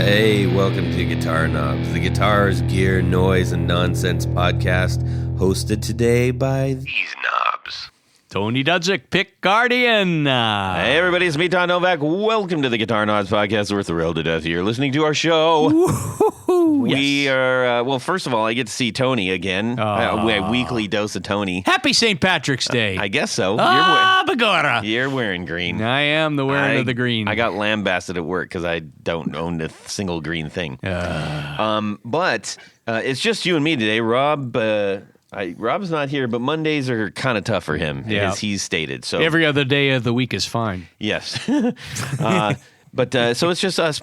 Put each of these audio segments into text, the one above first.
Hey, welcome to Guitar Knobs, the guitars, gear, noise, and nonsense podcast, hosted today by these knobs. Tony Dudzik, Pick Guardian. Hey, everybody, it's me, Todd Novak. Welcome to the Guitar Knobs podcast. We're thrilled to death you're listening to our show. We are, well, first of all, I get to see Tony again. A weekly dose of Tony. Happy St. Patrick's Day. I guess so. Bagora. You're wearing green. I am the wearing of the green. I got lambasted at work because I don't own a single green thing. But it's just you and me today. Rob's not here, but Mondays are kind of tough for him, as he's stated. So every other day of the week is fine. Yes. But so it's just us.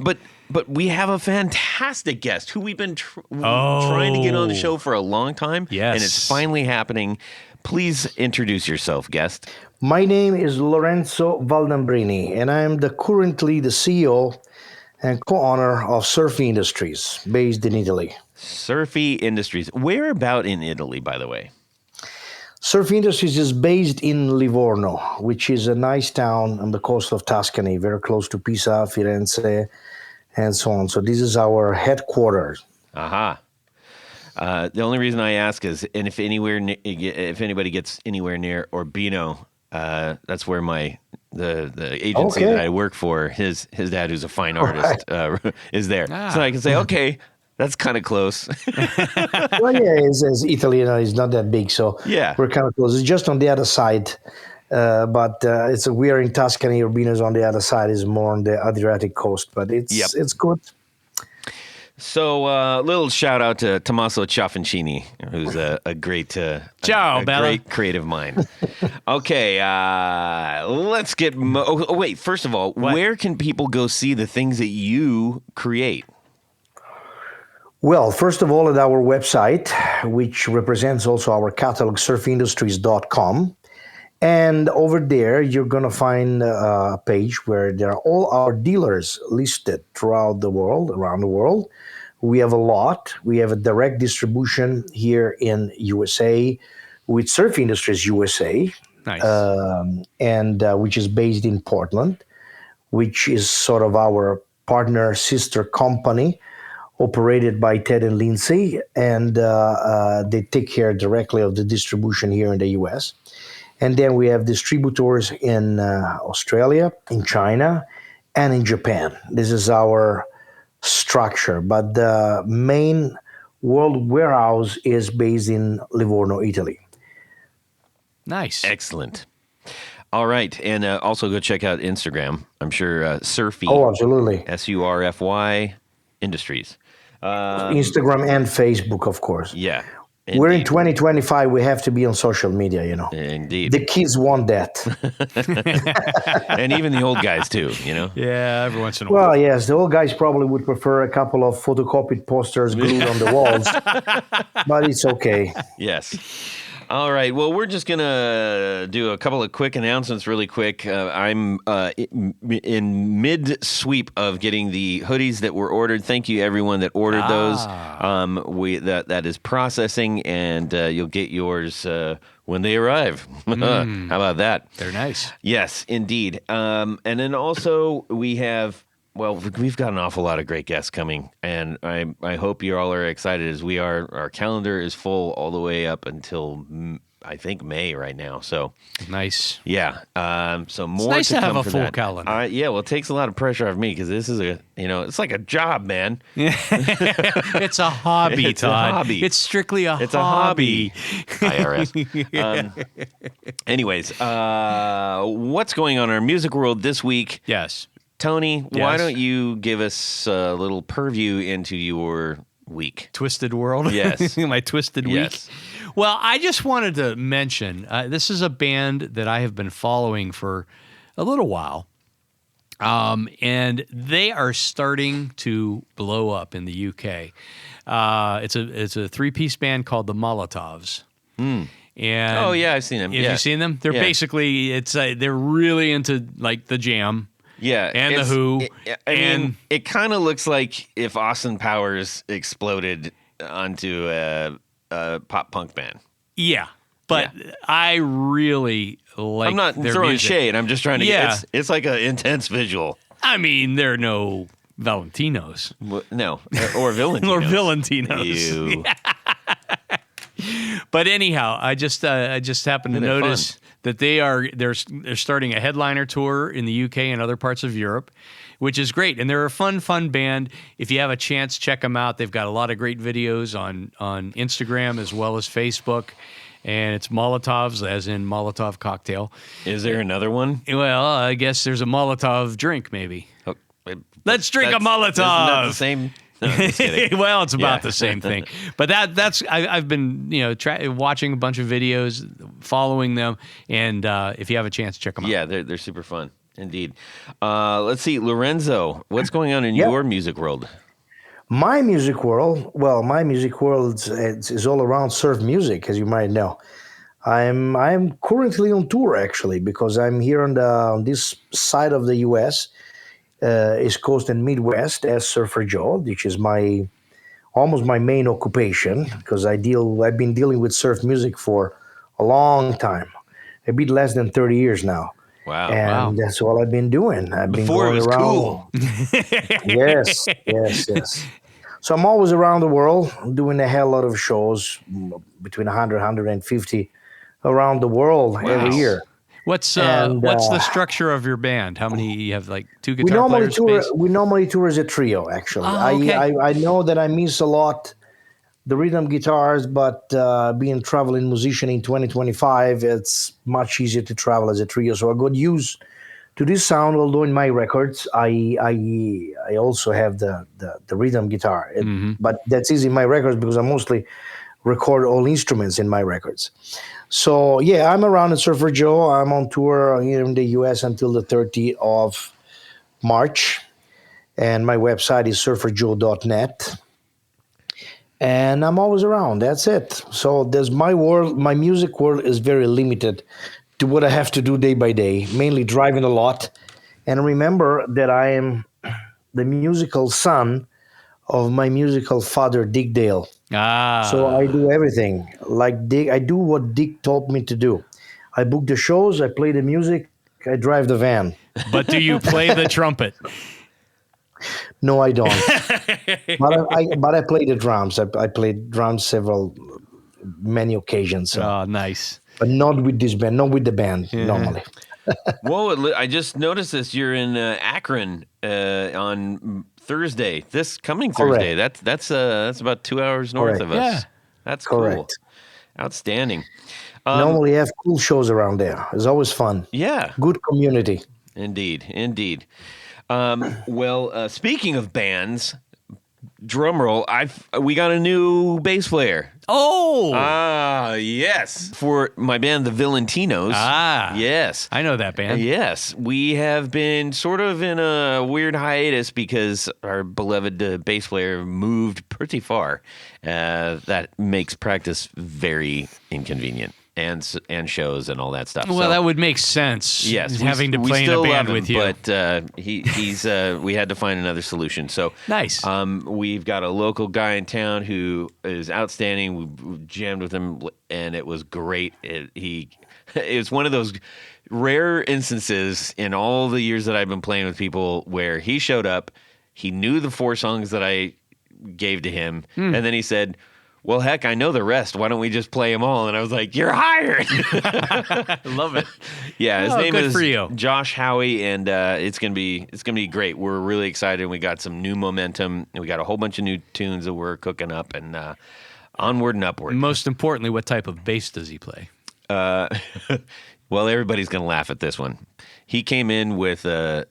But we have a fantastic guest who we've been trying to get on the show for a long time. Yes. And it's finally happening. Please introduce yourself, guest. My name is Lorenzo Valdambrini, and I am currently the CEO and co-owner of Surfy Industries, based in Italy. Surfy Industries. Where about in Italy, by the way? Surfy Industries is based in Livorno, which is a nice town on the coast of Tuscany, very close to Pisa, Firenze, and so on. So this is our headquarters. Aha. The only reason I ask is, and if anybody gets anywhere near Urbino, that's where the agency that I work for, his dad, who's a fine artist, is there. So I can say, okay, that's kind of close. Well, yeah, it's Italy, it's not that big, so we're kind of close. It's just on the other side, but we are in Tuscany. Urbino's on the other side, is more on the Adriatic coast, but it's good. So, little shout out to Tommaso Ciaffancini, who's a great, great creative mind. Okay, let's get. Wait, first of all, where can people go see the things that you create? Well, first of all, at our website, which represents also our catalog, surfindustries.com. And over there, you're going to find a page where there are all our dealers listed around the world. We have a lot. We have a direct distribution here in USA with Surfy Industries USA, nice. And which is based in Portland, which is sort of our partner sister company, operated by Ted and Lindsay, and they take care directly of the distribution here in the US. And then we have distributors in Australia, in China, and in Japan. This is our structure. But the main world warehouse is based in Livorno, Italy. Nice. Excellent. All right. And also go check out Instagram. I'm sure Surfy. Oh, absolutely. Surfy Industries. Instagram and Facebook, of course. Yeah. Indeed. We're in 2025. We have to be on social media, Indeed. The kids want that. And even the old guys, too, Yeah, every once in a while. Well, yes, the old guys probably would prefer a couple of photocopied posters glued on the walls, but it's okay. Yes. All right. Well, we're just going to do a couple of quick announcements really quick. I'm in mid-sweep of getting the hoodies that were ordered. Thank you, everyone that ordered those. That is processing, and you'll get yours when they arrive. How about that? They're nice. Yes, indeed. And then also we have... Well, we've got an awful lot of great guests coming, and I hope you all are excited as we are. Our calendar is full all the way up until, I think, May right now. So nice. Yeah. So more it's nice to have a full that. calendar. Yeah. Well, it takes a lot of pressure off me because this is it's like a job, man. It's a hobby, it's Todd. A hobby. It's strictly a it's hobby. IRS. Anyways, what's going on in our music world this week? Yes. Tony, why don't you give us a little purview into your week? Twisted world? Yes. My twisted week? Well, I just wanted to mention, this is a band that I have been following for a little while, and they are starting to blow up in the UK. It's a three-piece band called the Molotovs. And I've seen them. Have you seen them? They're basically, they're really into like the Jam. Yeah, and the Who. I mean, it kind of looks like if Austin Powers exploded onto a pop punk band. Yeah, but I really like. I'm not their throwing music. shade. I'm just trying to. It's like an intense visual. I mean, they're no Valentinos. No, or Villentinos. Or Villentinos. Ew. But anyhow, I just happened to They're notice fun. that they're starting a headliner tour in the UK and other parts of Europe, which is great. And they're a fun band. If you have a chance, check them out. They've got a lot of great videos on Instagram as well as Facebook. And it's Molotovs, as in Molotov cocktail. Is there another one? Well, I guess there's a Molotov drink, maybe. Oh, Let's drink a Molotov. Isn't that the same? No, I'm just kidding. Well, it's about Yeah. the same thing. But I've been watching a bunch of videos, following them, and if you have a chance, check them out. Yeah, they're super fun indeed. Let's see, Lorenzo, what's going on in Yeah. your music world? My music world, is all around surf music, as you might know. I'm currently on tour actually because I'm here on this side of the U.S., East Coast and Midwest as Surfer Joe, which is almost my main occupation because I've been dealing with surf music for a long time, a bit less than 30 years now. Wow. And that's all I've been doing. I've been Before it going was around. cool. Yes. So I'm always around the world doing a hell lot of shows, between 100, 150 around the world every year. What's And, the structure of your band? How many you have? Like two We guitar normally players? tour. bass? We normally tour as a trio. Actually, Oh, okay. I know that I miss a lot the rhythm guitars, but being traveling musician in 2025, it's much easier to travel as a trio. So I got used to this sound. Although in my records, I also have the rhythm guitar, but that's easy in my records because I mostly record all instruments in my records. So yeah, I'm around at Surfer Joe. I'm on tour here in the US until the 30th of March, and my website is surferjoe.net. And I'm always around. That's it. So there's my world. My music world is very limited to what I have to do day by day, mainly driving a lot. And remember that I am the musical son of my musical father, Dick Dale. So I do everything like Dick. I do what Dick told me to do. I book the shows, I play the music, I drive the van. But do you play the trumpet? No, I don't. but I play the drums. I played drums many occasions. So. Oh, nice. But not with this band, not with the band normally. Whoa, I just noticed this. You're in Akron on Thursday. This coming Thursday. That's about 2 hours north Correct. of us. Yeah. That's cool. Correct. Outstanding. Normally have cool shows around there. It's always fun. Yeah. Good community. Indeed. Well, speaking of bands, drum roll. We got a new bass player. Oh, Yes, for my band, the Villentinos. Yes, I know that band. Yes, we have been sort of in a weird hiatus because our beloved bass player moved pretty far. That makes practice very inconvenient. And shows and all that stuff. Well, that would make sense. Yes, having to we play in a still band love him, with you. but he's we had to find another solution. So Nice. We've got a local guy in town who is outstanding. We jammed with him, and it was great. It was one of those rare instances in all the years that I've been playing with people where he showed up, he knew the 4 songs that I gave to him, and then he said, well, heck, I know the rest. Why don't we just play them all? And I was like, you're hired. I love it. Yeah, his name good is for you. Josh Howie, and it's gonna be great. We're really excited. We got some new momentum, and we got a whole bunch of new tunes that we're cooking up, and onward and upward. Most importantly, what type of bass does he play? Well, everybody's gonna laugh at this one. He came in with a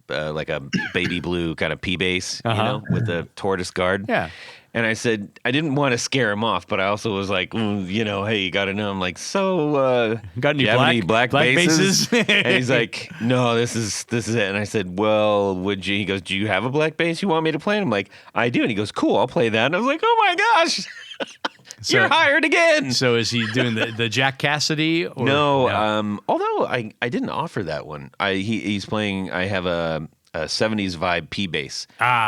like a baby blue kind of P bass, with the tortoise guard. Yeah. And I said, I didn't want to scare him off, but I also was like, hey, you got to know. I'm like, so, Got any do you have any black basses? basses? And he's like, no, this is it. And I said, well, would you? He goes, do you have a black bass you want me to play? And I'm like, I do. And he goes, cool, I'll play that. And I was like, oh my gosh, you're hired again. So is he doing the Jack Cassidy? Or, No. Although I didn't offer that one. He's playing. I have a 70s vibe P bass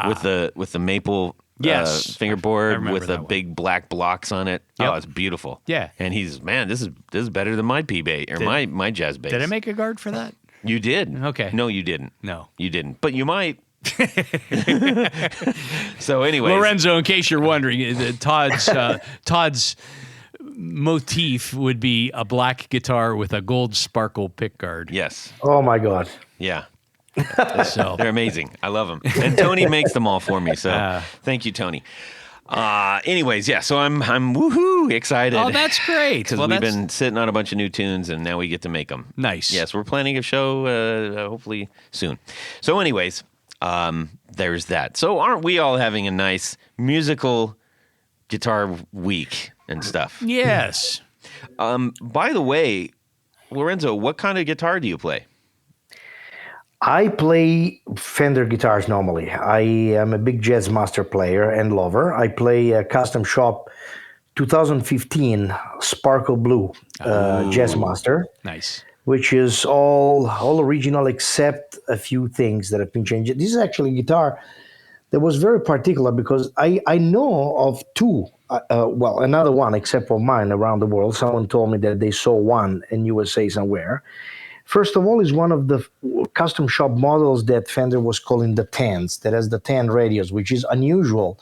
with the maple. Yes. Fingerboard with the big black blocks on it. Yep. Oh, it's beautiful. Yeah. And he's, man, this is better than my P bass or my jazz bass. Did I make a guard for that? You did. Okay. No, you didn't. No. You didn't. But you might. So anyway, Lorenzo, in case you're wondering, Todd's motif would be a black guitar with a gold sparkle pickguard. yes, Oh my God. yeah. So They're amazing. I love them. And Tony makes them all for me. So thank you, Tony. Anyways, yeah. So I'm woohoo excited. oh, that's great. Because Well, we've that's been sitting on a bunch of new tunes, and now we get to make them. nice. Yes, we're planning a show hopefully soon. So, anyways, there's that. So, aren't we all having a nice musical guitar week and stuff? Yes. By the way, Lorenzo, what kind of guitar do you play? I play Fender guitars normally. I am a big Jazz Master player and lover. I play a custom shop 2015 Sparkle Blue Jazz Master, Nice. which is all original except a few things that have been changed. This is actually a guitar that was very particular because I know of two, well, another one except for mine around the world. Someone told me that they saw one in USA somewhere. First of all, is one of the custom shop models that Fender was calling the 10s, that has the 10 radius, which is unusual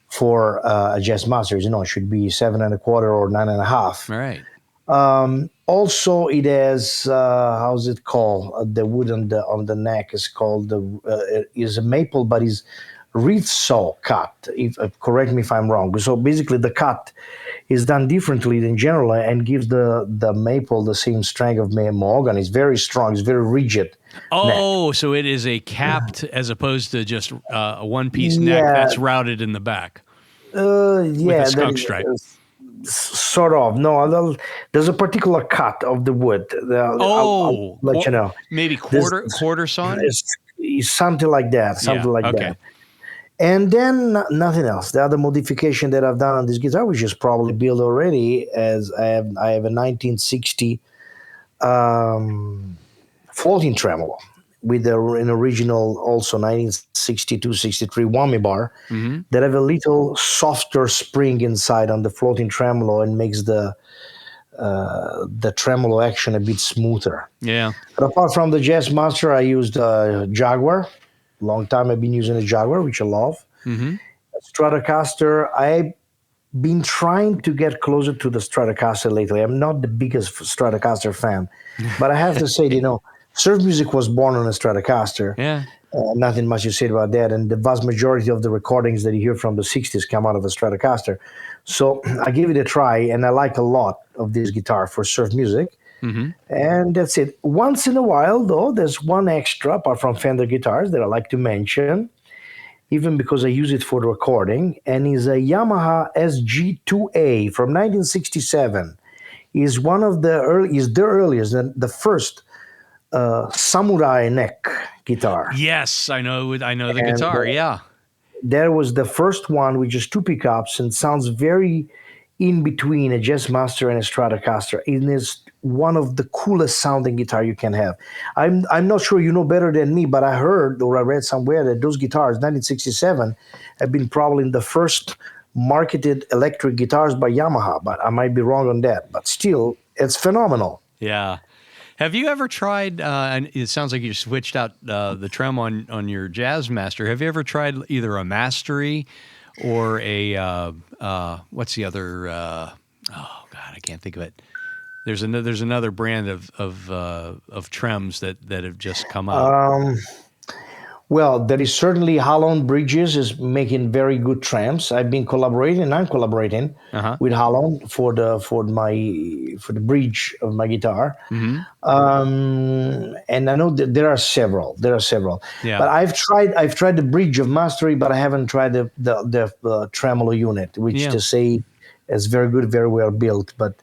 for a Jazz Masters. You know, it should be 7.25 or 9.5. All right. Also, it has how's it called? The wood on the neck is called is a maple, but is wreath saw cut. If correct me if I'm wrong. So basically, the cut is done differently than general and gives the maple the same strength of mahogany. It's very strong. It's very rigid. Oh, neck. so it is a capped as opposed to just a one-piece neck that's routed in the back. Yeah, with a skunk stripe. Sort of. No, there's a particular cut of the wood. I'll let you know. Maybe quarter sawn? It's something like that. Something like okay. that. And then nothing else. The other modification that I've done on this guitar, which is probably built already, as I have a 1960 floating tremolo with an original also 1962-63 whammy bar that have a little softer spring inside on the floating tremolo and makes the tremolo action a bit smoother. Yeah. But apart from the Jazz Master, I used a Jaguar. Long time I've been using a Jaguar, which I love. Stratocaster, I've been trying to get closer to the Stratocaster lately. I'm not the biggest Stratocaster fan, but I have to say, surf music was born on a Stratocaster. Yeah. Nothing much to say about that. And the vast majority of the recordings that you hear from the 60s come out of a Stratocaster. So I give it a try, and I like a lot of this guitar for surf music. And that's it. Once in a while, though, there's one extra, apart from Fender guitars, that I like to mention, even because I use it for the recording, and is a Yamaha SG2A from 1967. Is one of the earliest, the first samurai neck guitar. Yes, I know the guitar. Yeah. That was the first one with just two pickups and sounds very in between a Jazz Master and a Stratocaster. It is one of the coolest sounding guitar you can have. I'm not sure you know better than me, but I heard or I read somewhere that those guitars, 1967, have been probably the first marketed electric guitars by Yamaha, but I might be wrong on that. But still, it's phenomenal. Yeah. Have you ever tried, and it sounds like you switched out the trem on your Jazz Master. Have you ever tried either a Mastery or a, what's the other, oh God, I can't think of it. There's another brand of trems that have just come out. Well, there is certainly Hallon Bridges is making very good trams. I've been collaborating and I'm collaborating with Hallon for the bridge of my guitar. And I know that there are several. Yeah. But I've tried the bridge of Mastery, but I haven't tried the tremolo unit, which to say is very good, very well built. But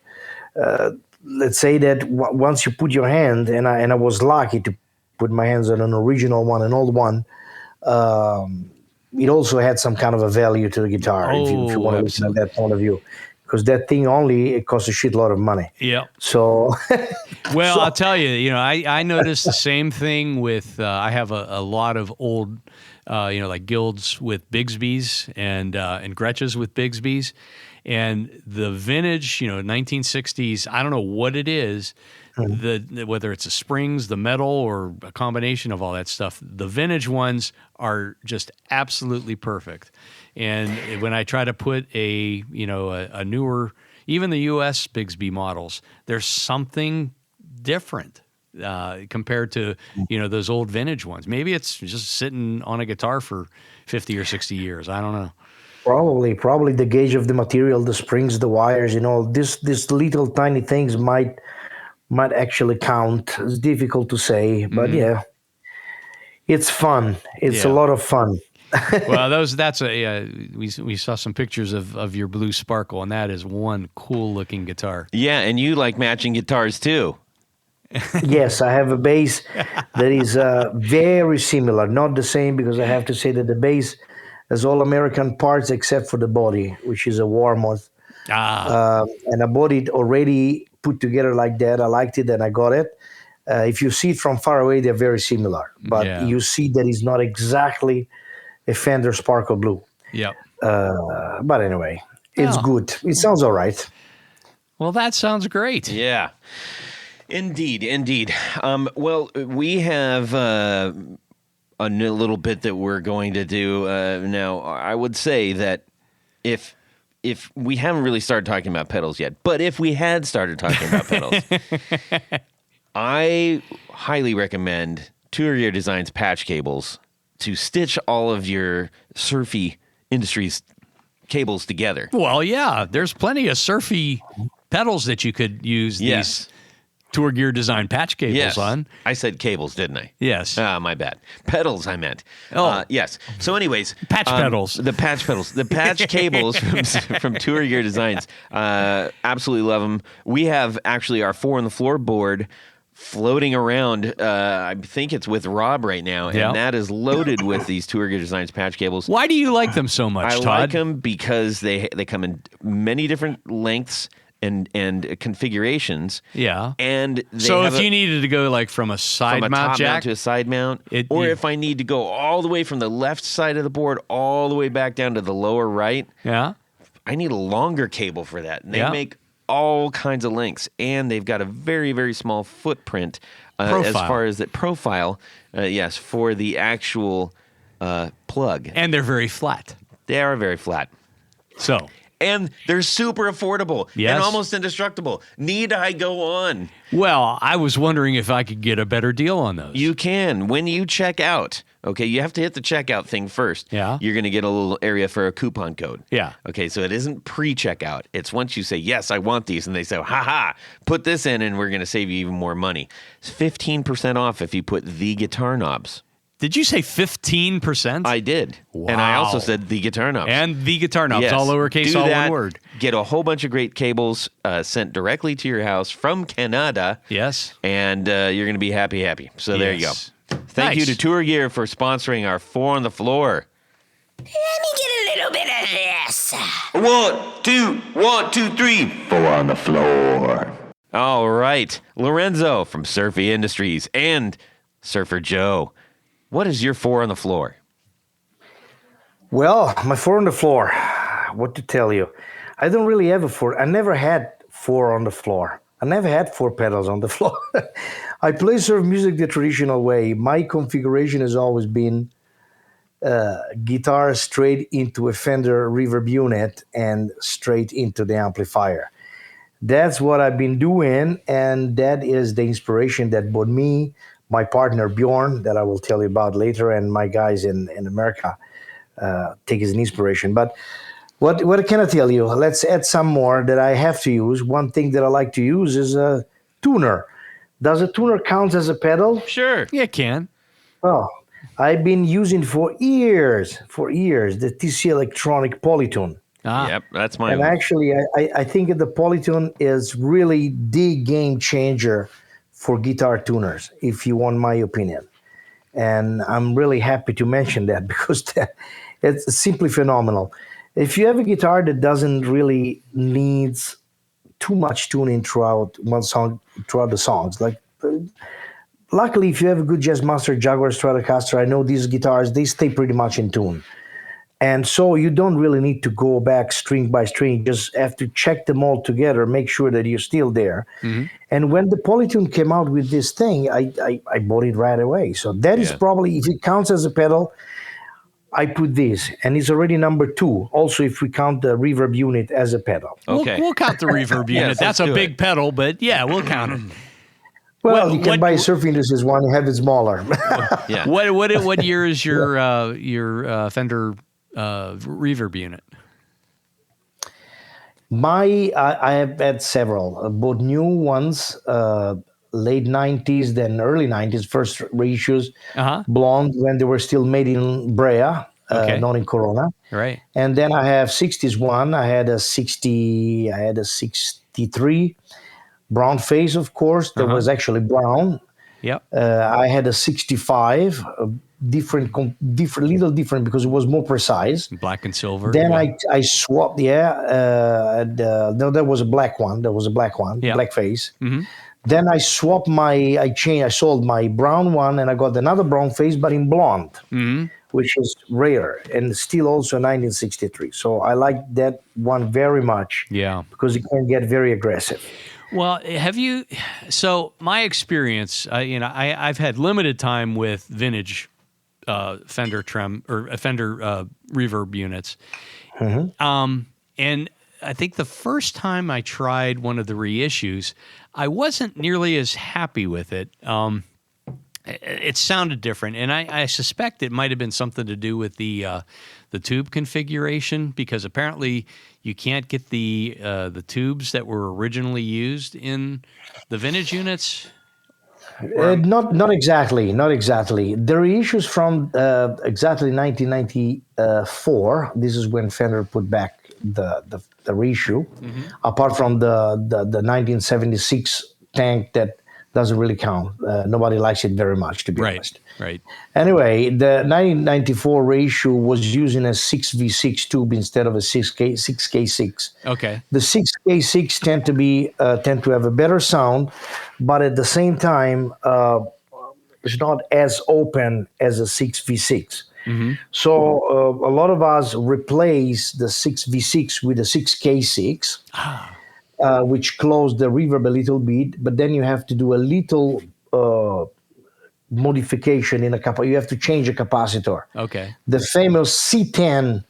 let's say that once you put your hand, and I was lucky to put my hands on an original one, an old one, it also had some kind of a value to the guitar, if you want to listen at that point of view. Because that thing it costs a shitload of money. Yeah. So, well, I'll tell you, I noticed the same thing with, I have a lot of old, like Guilds with Bigsby's and Gretches with Bigsby's. And the vintage, 1960s, I don't know what it is. whether it's the springs, the metal, or a combination of all that stuff, the vintage ones are just absolutely perfect. And when I try to put a newer, even the U.S. Bigsby models, there's something different compared to those old vintage ones. Maybe it's just sitting on a guitar for 50 or 60 years. I don't know. Probably the gauge of the material, the springs, the wires, this little tiny things might actually count. It's difficult to say, but yeah, it's fun. It's a lot of fun. Well, we saw some pictures of your Blue Sparkle, and that is one cool looking guitar. Yeah, and you like matching guitars too. Yes, I have a bass that is very similar. Not the same, because I have to say that the bass has all American parts except for the body, which is a Warmoth. And I bought it already put together like that. I liked it and I got it. If you see it from far away, they're very similar. But you see that it's not exactly a Fender Sparkle Blue. Yep. But anyway, it's good. It sounds all right. Well, that sounds great. Yeah. Indeed. Well, we have a new little bit that we're going to do now. I would say that if we haven't really started talking about pedals yet, but if we had started talking about pedals, I highly recommend Tour Gear Design's patch cables to stitch all of your Surfy Industries cables together. Well, yeah, there's plenty of Surfy pedals that you could use these Tour Gear Design patch cables on. I said cables, didn't I? Yes. My bad. Pedals, I meant. Yes. So anyways. Patch pedals. The patch pedals. The patch cables from Tour Gear Designs. Absolutely love them. We have actually our 4 on the floor board floating around. I think it's with Rob right now, and that is loaded with these Tour Gear Designs patch cables. Why do you like them so much, Todd? I like them because they come in many different lengths and configurations. Yeah. And so if you needed to go like from a side mount top jack mount to a side mount, if I need to go all the way from the left side of the board all the way back down to the lower right, I need a longer cable for that. And they make all kinds of lengths, and they've got a very, very small footprint as far as that profile, for the actual plug. And they're very flat. They are very flat. And they're super affordable and almost indestructible. Need I go on? Well, I was wondering if I could get a better deal on those. You can. When you check out, okay, you have to hit the checkout thing first. Yeah. You're going to get a little area for a coupon code. Yeah. Okay, so it isn't pre-checkout. It's once you say, yes, I want these, and they say, ha-ha, put this in, and we're going to save you even more money. It's 15% off if you put the guitar knobs. Did you say 15%? I did. Wow. And I also said the guitar knobs. And the guitar knobs, all lowercase, all one word. Get a whole bunch of great cables sent directly to your house from Canada. Yes. And you're going to be happy. So there you go. Thank you to Tour Gear for sponsoring our 4 on the floor. Let me get a little bit of this. 1, 2, 3. 4 on the floor. All right. Lorenzo from Surfy Industries and Surfer Joe. What is your 4 on the floor? Well, my 4 on the floor, what to tell you? I don't really have a 4. I never had 4 on the floor. I never had 4 pedals on the floor. I play surf music the traditional way. My configuration has always been guitar straight into a Fender reverb unit and straight into the amplifier. That's what I've been doing, and that is the inspiration that brought me, my partner Bjorn, that I will tell you about later, and my guys in America take as an inspiration. But what can I tell you? Let's add some more that I have to use. One thing that I like to use is a tuner. Does a tuner count as a pedal? Sure. Yeah, it can. Well, I've been using for years, the TC Electronic Polytune. Yep, that's my And one. actually, I think that the Polytune is really the game changer for guitar tuners, if you want my opinion. And I'm really happy to mention that because it's simply phenomenal. If you have a guitar that doesn't really needs too much tuning throughout one song, throughout the songs, like luckily if you have a good Jazzmaster, Jaguar, Stratocaster, I know these guitars, they stay pretty much in tune. And so you don't really need to go back string by string. You just have to check them all together, make sure that you're still there. And when the Polytune came out with this thing, I bought it right away. So that is probably, if it counts as a pedal, I put this, and it's already number 2. Also, if we count the reverb unit as a pedal. Okay. We'll count the reverb unit. Yes, let's That's a do big it. pedal, but yeah, we'll count it. Well, you can buy a Surfy Industries one and have it smaller. Yeah. What year is your Fender reverb unit? I have had several, both new ones, late 90s, then early 90s, first reissues, blonde when they were still made in Brea, not in Corona. Right. And then I have 60s one. I had a 63 brown face, of course. That was actually brown. Yep. I had a 65, little different because it was more precise. Black and silver. Then I swapped, no, that was a black one. Black face. Then I swapped I sold my brown one and I got another brown face, but in blonde, which is rare and still also 1963. So I like that one very much. Yeah. Because it can get very aggressive. Well, so my experience, I've had limited time with vintage Fender reverb units. And I think the first time I tried one of the reissues, I wasn't nearly as happy with it. It sounded different, and I suspect it might have been something to do with the tube configuration, because apparently you can't get the tubes that were originally used in the vintage units. Not exactly. The reissues from exactly 1994. This is when Fender put back the reissue. Apart from the 1976 tank that doesn't really count. Nobody likes it very much, to be honest. Right. Anyway, the 1994 reissue was using a 6V6 tube instead of a 6K6. Okay. The 6K6 tend to have a better sound, but at the same time, it's not as open as a 6V6. So a lot of us replace the 6V6 with a 6K6. Which close the reverb a little bit, but then you have to do a little modification in a capacitor. You have to change a capacitor. Okay. The famous C10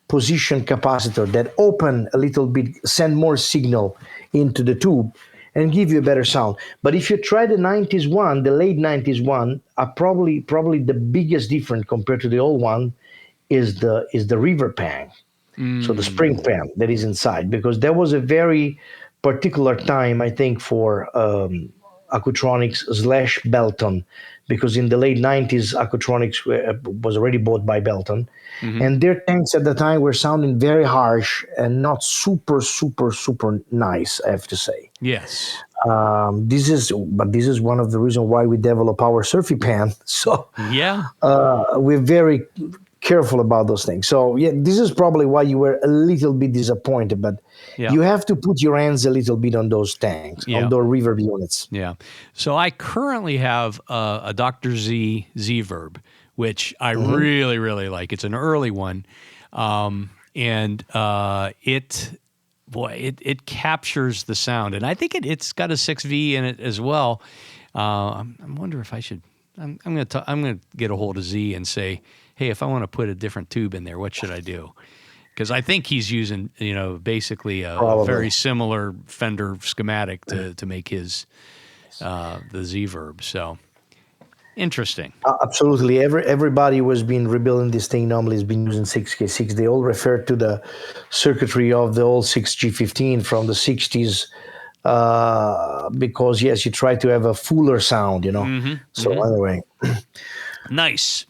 position capacitor that open a little bit, send more signal into the tube and give you a better sound. But if you try the 90s one, the late 90s one, probably the biggest difference compared to the old one is the reverb pan. So the spring pan that is inside, because there was a very particular time, I think, for Acoutronics / Belton, because in the late 90s, Acoutronics was already bought by Belton. And their tanks at the time were sounding very harsh and not super, super, super nice, I have to say. Yes. This is one of the reasons why we develop our Surfy pan. So we're very careful about those things. So this is probably why you were a little bit disappointed, but you have to put your hands a little bit on those tanks, on those reverb units. Yeah. So I currently have a Dr. Z Z-Verb, which I really, really like. It's an early one. And it captures the sound. And I think it's got a 6V in it as well. I wonder if I should, I'm going to get a hold of Z and say, hey, if I want to put a different tube in there, what should I do? Because I think he's using, basically a very similar Fender schematic to make his the Z-Verb. So interesting. Absolutely. Everybody who has been rebuilding this thing normally has been using 6K6. They all refer to the circuitry of the old 6G15 from the 60s. Because yes, you try to have a fuller sound, So anyway, nice.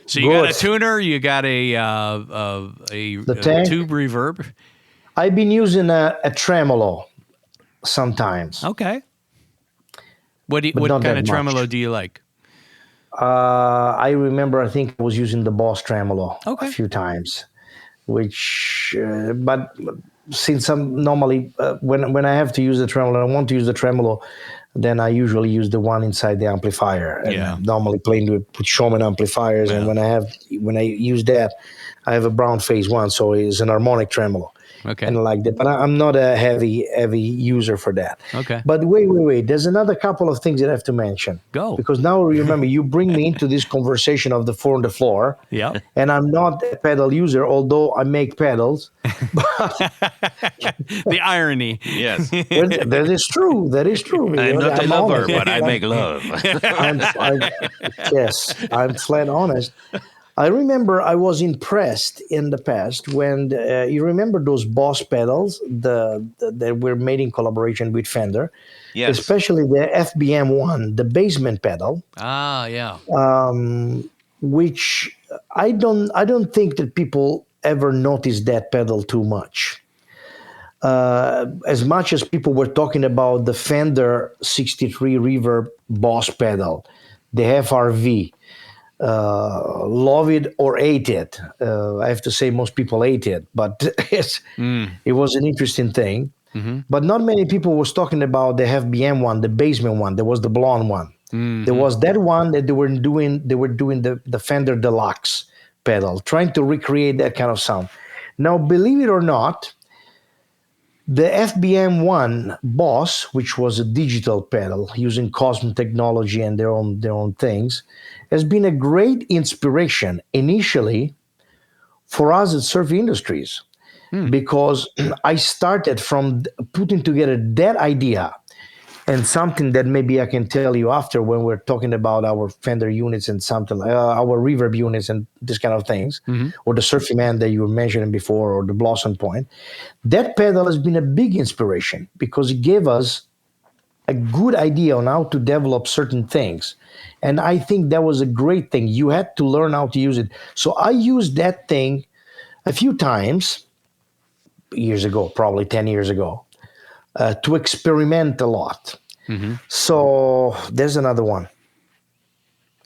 So you got a tuner, you got a tube reverb. I've been using a tremolo sometimes. Okay. What kind of tremolo do you like? I remember, I think I was using the Boss tremolo a few times, which, but since I'm normally, when I have to use the tremolo, I want to use the tremolo then I usually use the one inside the amplifier. And I'm normally playing with Showman amplifiers, and when I use that, I have a brown phase one, so it's an harmonic tremolo. Okay. And I like that, but I'm not a heavy user for that. Okay. But wait. There's another couple of things that I have to mention. Go. Because now remember, you bring me into this conversation of the 4 on the floor. Yeah. And I'm not a pedal user, although I make pedals. The irony. Yes. That is true. That is true. I'm not a lover, honest. but I make love. Yes, I'm flat honest. I remember I was impressed in the past when you remember those Boss pedals that were made in collaboration with Fender, Yes. especially the FBM one, the basement pedal, Ah, yeah. which I don't think that people ever notice that pedal too much. As much as people were talking about the Fender 63 Reverb Boss pedal, the FRV. Love it or hate it. I have to say most people hate it, but it was an interesting thing. Mm-hmm. But not many people was talking about the FBM one, the basement one. There was the blonde one. Mm-hmm. There was that one that they were doing the Fender Deluxe pedal, trying to recreate that kind of sound. Now, believe it or not, the FBM one Boss, which was a digital pedal using Cosmo technology and their own things, has been a great inspiration initially for us at Surfy Industries, because I started from putting together that idea and something that maybe I can tell you after when we're talking about our Fender units and something like our reverb units and this kind of things, or the Surfy Man that you were mentioning before, or the Blossom Point. That pedal has been a big inspiration because it gave us a good idea on how to develop certain things. And I think that was a great thing. You had to learn how to use it. So I used that thing a few times years ago, probably 10 years ago, to experiment a lot. Mm-hmm. So there's another one.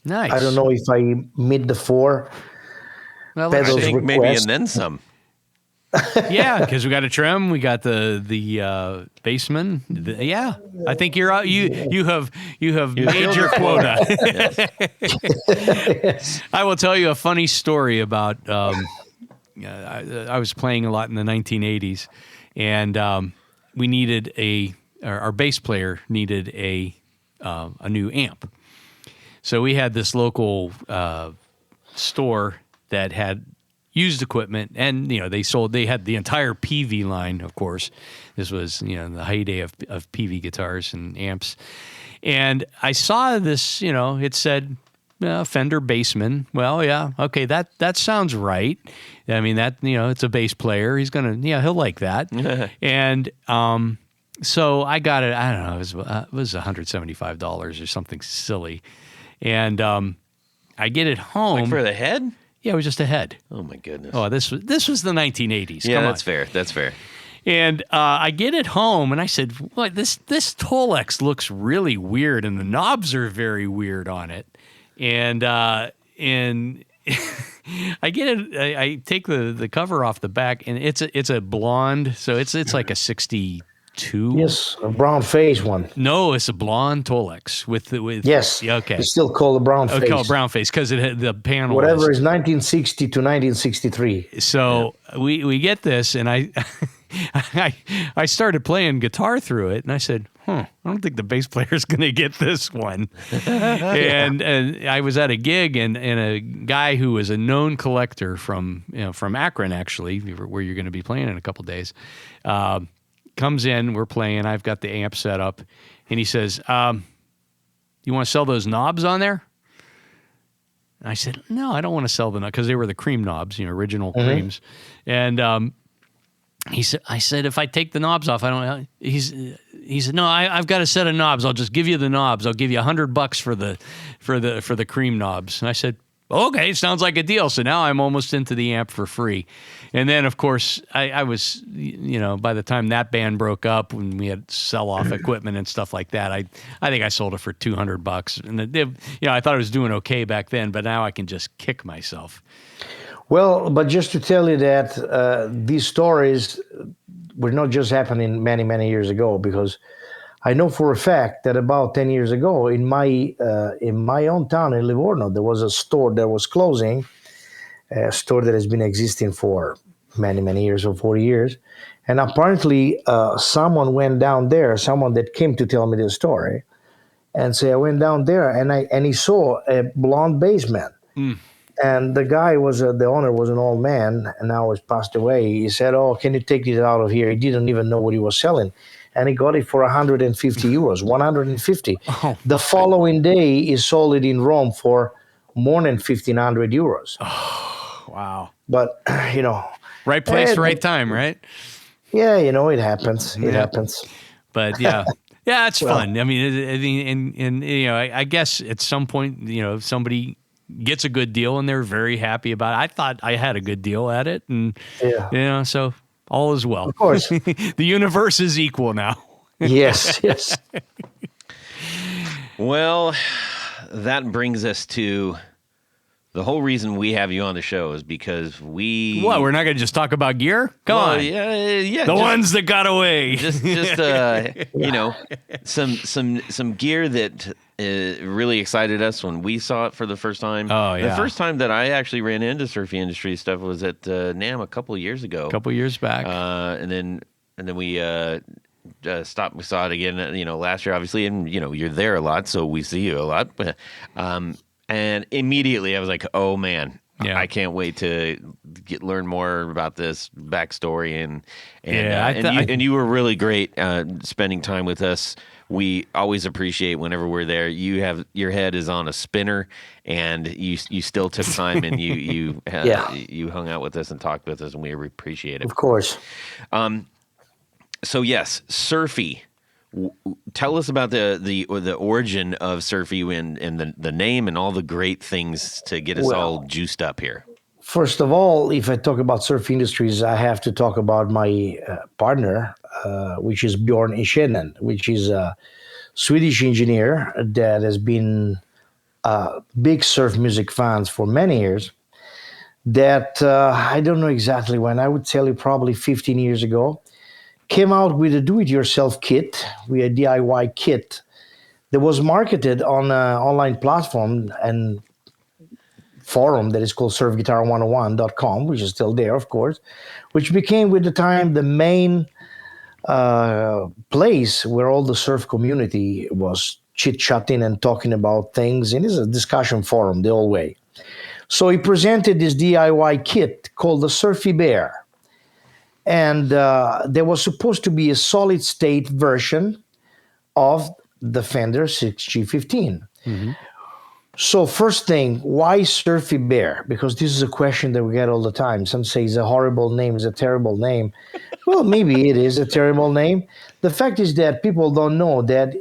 Nice. I don't know if I meet the 4 pedals I think request. maybe and then some. Yeah, because we got a trim, we got the bassman. Yeah, I think you're out. You have made your quota. I will tell you a funny story about. I was playing a lot in the 1980s, and we needed our bass player needed a new amp. So we had this local store that had used equipment, and they had the entire PV line. Of course, this was the heyday of PV guitars and amps. And I saw this, it said Fender Bassman. Well, yeah, okay, that sounds right. I mean, that it's a bass player. He's gonna, he'll like that. And so I got it. I don't know. It was $175 or something silly. And I get it home. Like for the head? Yeah, it was just a head. Oh my goodness. Oh, this was the 1980s. Yeah, Come that's on. fair. That's fair. And I get it home, and I said, "What? This Tolex looks really weird, and the knobs are very weird on it." And I get it. I take the cover off the back, and it's a blonde, so it's like a 62. Yes, a brown face one. No, it's a blonde Tolex with yes. Okay, it's still called a brown face. Called brown face because it had the panel. Whatever is 1960 to 1963. So we get this, and I started playing guitar through it, and I said, I don't think the bass player's going to get this one. and I was at a gig, and a guy who was a known collector from Akron, actually, where you're going to be playing in a couple days, comes in. We're playing. I've got the amp set up, and he says, "You want to sell those knobs on there?" And I said, "No, I don't want to sell them because they were the cream knobs, original creams." And I said, if I take the knobs off, I don't. He said, no, I've got a set of knobs. I'll just give you the knobs. I'll give you $100 for the cream knobs. And I said, okay, sounds like a deal. So now I'm almost into the amp for free. And then, of course, I was, by the time that band broke up, when we had sell-off equipment and stuff like that, I think I sold it for $200. And I thought I was doing okay back then, but now I can just kick myself. Well, but just to tell you that these stories were not just happening many, many years ago, because I know for a fact that about 10 years ago, in my own town in Livorno, there was a store that was closing, a store that has been existing for many, many years, or 40 years. And apparently, someone that came to tell me the story, and say, I went down there and he saw a blonde bass man. And the guy the owner was an old man, and now he's passed away. He said, "Oh, can you take it out of here?" He didn't even know what he was selling. And he got it for 150 euros, 150. Oh, the following day, he sold it in Rome for more than 1,500 euros. wow. But, Right place, right time, right? yeah, it happens. It Yeah. happens. But yeah. Yeah, it's fun. I mean, and I guess at some point, if somebody gets a good deal and they're very happy about it. I thought I had a good deal at it, and so all is well. Of course. The universe is equal now. Yes. Well, that brings us to the whole reason we have you on the show is because we're not going to just talk about gear? Come on. Yeah. The ones that got away. Just some gear that really excited us when we saw it for the first time. Oh, yeah. The first time that I actually ran into Surfy Industry stuff was at NAMM a couple of years ago. A couple years back. And then we stopped. We saw it again, last year, obviously, and you're there a lot, so we see you a lot. And immediately I was like, oh man, yeah. I can't wait to learn more about this backstory and you were really great spending time with us. We always appreciate whenever we're there. Your head is on a spinner, and you still took time and you hung out with us and talked with us, and we appreciate it. Of course. So yes, Surfy. Tell us about the origin of Surfy and the name and all the great things to get us all juiced up here. First of all, if I talk about Surf Industries, I have to talk about my partner, which is Bjorn Ishenen, which is a Swedish engineer that has been a big surf music fans for many years. That I don't know exactly when, I would tell you probably 15 years ago, came out with a do-it-yourself kit, with a DIY kit that was marketed on an online platform and forum that is called surfguitar101.com, which is still there, of course, which became with the time the main place where all the surf community was chit-chatting and talking about things, and it's a discussion forum the whole way. So he presented this DIY kit called the Surfy Bear. And there was supposed to be a solid state version of the Fender 6G15. Mm-hmm. So first thing, why Surfy Bear? Because this is a question that we get all the time. Some say it's a horrible name, it's a terrible name. Well, maybe it is a terrible name. The fact is that people don't know that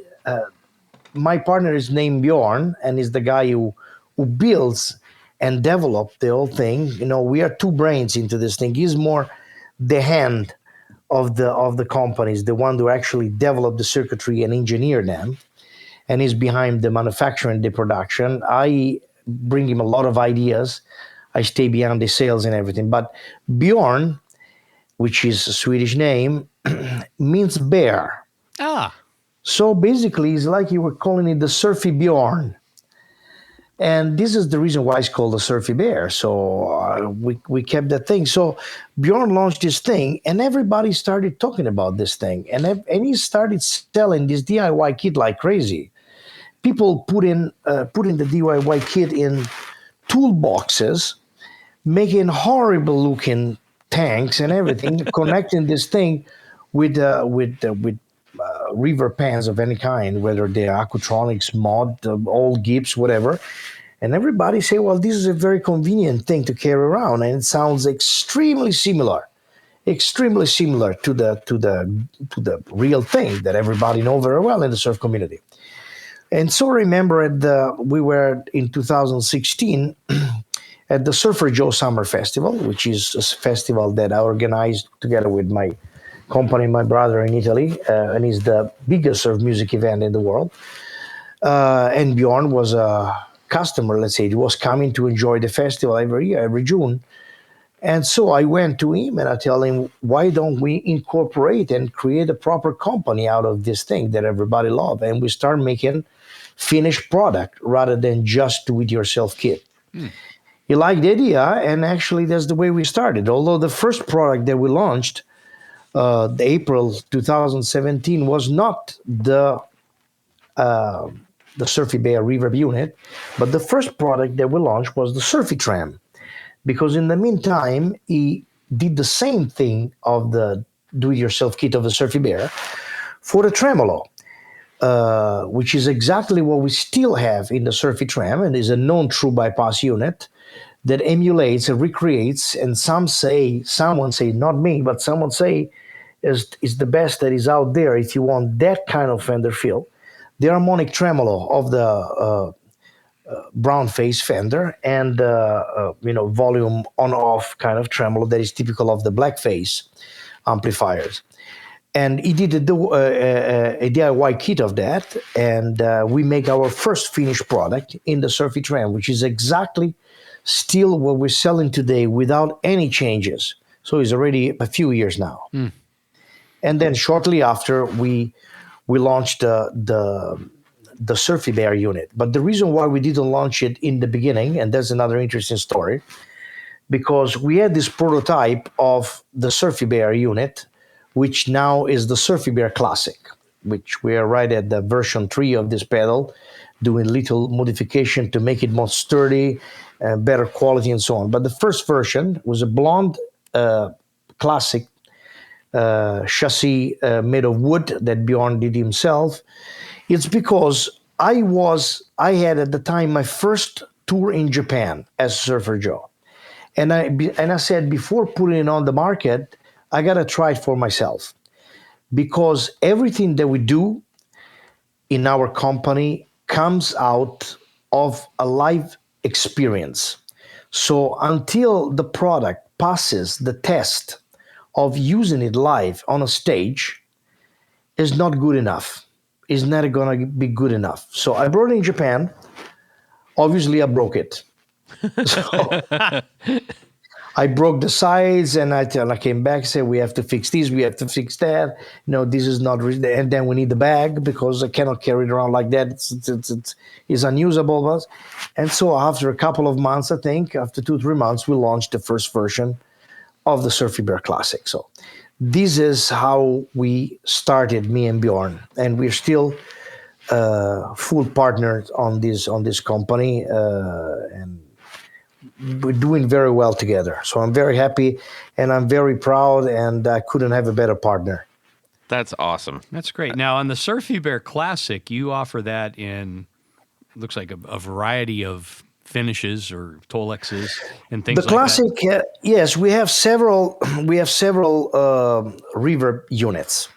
my partner is named Bjorn and is the guy who builds and develops the whole thing. We are two brains into this thing. He's more the hand of the companies, the one who actually develop the circuitry and engineer them, and is behind the manufacturing and the production. I bring him a lot of ideas. I stay behind the sales and everything. But Bjorn, which is a Swedish name, means bear. So basically, it's like you were calling it the Surfy Bjorn. And this is the reason why it's called the Surfy Bear. So we kept that thing. So Bjorn launched this thing, and everybody started talking about this thing. And he started selling this DIY kit like crazy. People put in the DIY kit in toolboxes, making horrible-looking tanks and everything, connecting this thing with reverb pans of any kind, whether they're Accutronics, Mod, old Gibbs, whatever. And everybody say, well, this is a very convenient thing to carry around, and it sounds extremely similar to the real thing that everybody know very well in the surf community. And so remember, we were in 2016 at the Surfer Joe Summer Festival, which is a festival that I organized together with my company, my brother in Italy, and is the biggest surf music event in the world. And Bjorn was a customer, let's say. He was coming to enjoy the festival every year, every June. And so I went to him and I tell him, why don't we incorporate and create a proper company out of this thing that everybody loves? And we start making finished product rather than just do-it-yourself kit. He liked the idea, and actually that's the way we started. Although the first product that we launched, the April 2017, was not the Surfy Bear reverb unit, but the first product that we launched was the Surfy Tram, because in the meantime, he did the same thing of the do-it-yourself kit of the Surfy Bear for the tremolo, which is exactly what we still have in the Surfy Tram, and is a known true bypass unit that emulates and recreates, and someone say, not me, but someone say is the best that is out there if you want that kind of Fender feel. The harmonic tremolo of the brown face Fender, and volume on off kind of tremolo that is typical of the black face amplifiers. And he did a DIY kit of that, and we make our first finished product in the Surfy Tram, which is exactly still what we're selling today without any changes. So it's already a few years now. And then shortly after, we launched the Surfy Bear unit. But the reason why we didn't launch it in the beginning, and that's another interesting story, because we had this prototype of the Surfy Bear unit, which now is the Surfy Bear Classic, which we are right at the version 3 of this pedal, doing little modification to make it more sturdy, better quality, and so on. But the first version was a blonde classic chassis made of wood that Bjorn did himself. It's because I had at the time my first tour in Japan as Surfer Joe, and I said, before putting it on the market, I gotta try it for myself, because everything that we do in our company comes out of a live experience. So until the product passes the test of using it live on a stage, is not good enough. Is not going to be good enough. So I brought it in Japan. Obviously, I broke it. So I broke the sides, and I came back and said, we have to fix this, we have to fix that. No, this is not, and then we need the bag because I cannot carry it around like that. It's unusable. And so after a couple of months, I think, after 2-3 months, we launched the first version of the Surfy Bear Classic. So this is how we started, me and Bjorn, and we're still full partners on this company, and we're doing very well together. So I'm very happy, and I'm very proud, and I couldn't have a better partner. That's awesome. That's great. Now, on the Surfy Bear Classic, you offer that in, looks like a variety of finishes or Tolexes and things the like classic, that. Yes, we have several reverb units,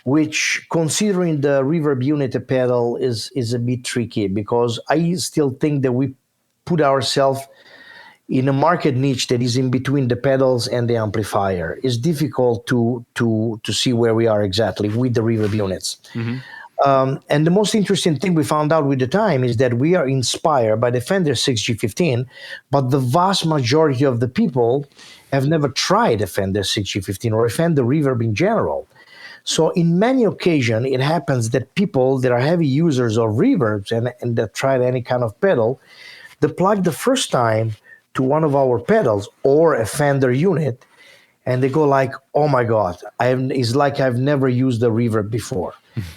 which, considering the reverb unit a pedal, is a bit tricky, because I still think that we put ourselves in a market niche that is in between the pedals and the amplifier. It's difficult to see where we are exactly with the reverb units. And the most interesting thing we found out with the time is that we are inspired by the Fender 6G15, but the vast majority of the people have never tried a Fender 6G15 or a Fender reverb in general. So in many occasions, it happens that people that are heavy users of reverbs and that tried any kind of pedal, they plug the first time to one of our pedals or a Fender unit, and they go like, oh my God, it's like I've never used a reverb before.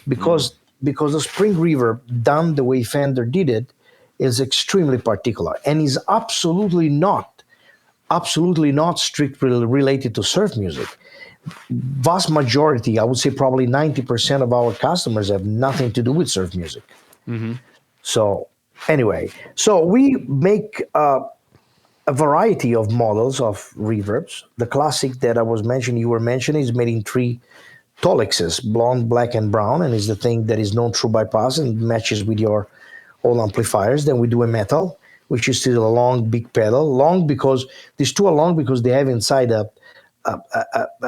Because the spring reverb done the way Fender did it is extremely particular, and is absolutely not strictly related to surf music. Vast majority, I would say probably 90% of our customers have nothing to do with surf music. So anyway, so we make a variety of models of reverbs. The classic that you were mentioning, is made in 3 Tolexes, blonde, black, and brown, and is the thing that is known true bypass and matches with your all amplifiers. Then we do a metal, which is still a long, big pedal. Long because these two are long because they have inside a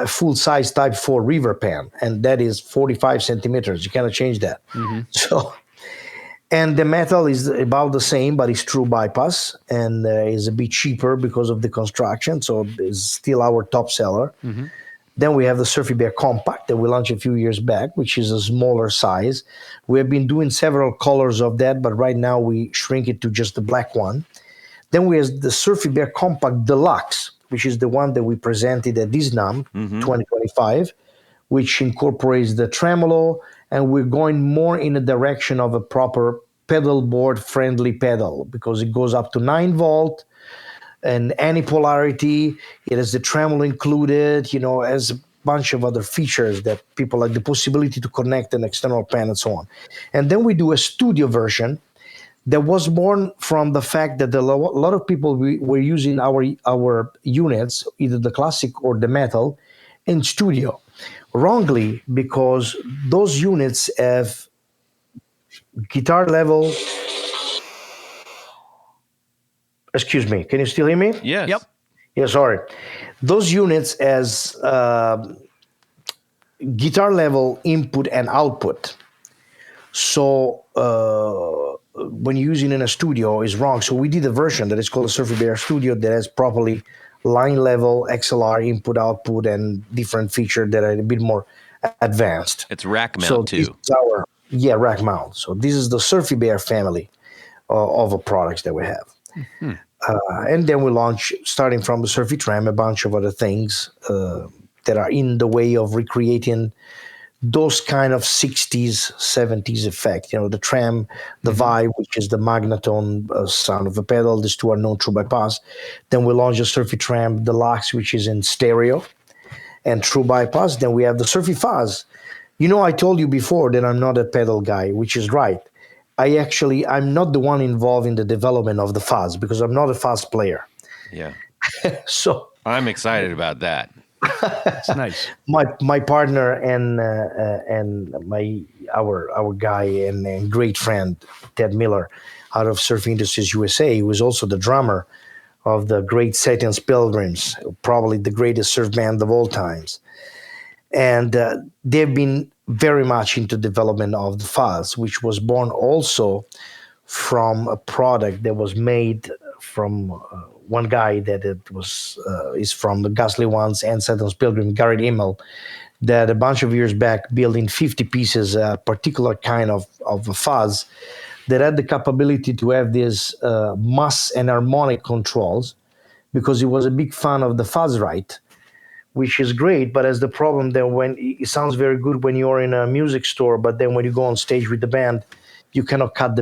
full-size Type 4 reverb pan, and that is 45 centimeters. You cannot change that. So, And the metal is about the same, but it's true bypass and is a bit cheaper because of the construction. So it's still our top seller. Mm-hmm. Then we have the Surfy Bear Compact that we launched a few years back, which is a smaller size. We have been doing several colors of that, but right now we shrink it to just the black one. Then we have the Surfy Bear Compact Deluxe, which is the one that we presented at Disnam 2025, which incorporates the tremolo, and we're going more in the direction of a proper pedal board friendly pedal because it goes up to 9 volt and any polarity. It has the tremolo included, has a bunch of other features that people like, the possibility to connect an external pen and so on. And then we do a studio version that was born from the fact that a lot of people were using our units, either the classic or the metal, in studio, wrongly, because those units have guitar level. Excuse me, can you still hear me? Yes. Yep. Yeah, sorry. Those units as guitar level input and output. So when you're using in a studio is wrong. So we did a version that is called a Surfy Bear Studio that has properly line level XLR input output and different features that are a bit more advanced. It's rack mount So too. this is rack mount. So this is the Surfy Bear family of products that we have. Mm-hmm. And then we launch, starting from the Surfy Tram, a bunch of other things that are in the way of recreating those kind of 60s, 70s effect. The Tram, the Vibe, which is the magnetone sound of a pedal. These two are known true bypass. Then we launched the Surfy Tram Deluxe, which is in stereo and true bypass. Then we have the Surfy Fuzz. I told you before that I'm not a pedal guy, which is right. I'm not the one involved in the development of the fuzz because I'm not a fuzz player. Yeah. So I'm excited about that. It's nice. My partner and our guy and great friend Ted Miller out of Surf Industries USA, who is also the drummer of the great Satan's Pilgrims, probably the greatest surf band of all times. And they've been very much into development of the fuzz, which was born also from a product that was made from one guy that is from the Ghastly Ones and Satan's Pilgrim, Garrett Immel, that a bunch of years back built in 50 pieces a particular kind of a fuzz that had the capability to have these mass and harmonic controls, because he was a big fan of the fuzz right, which is great, but has the problem that when it sounds very good when you're in a music store, but then when you go on stage with the band, you cannot cut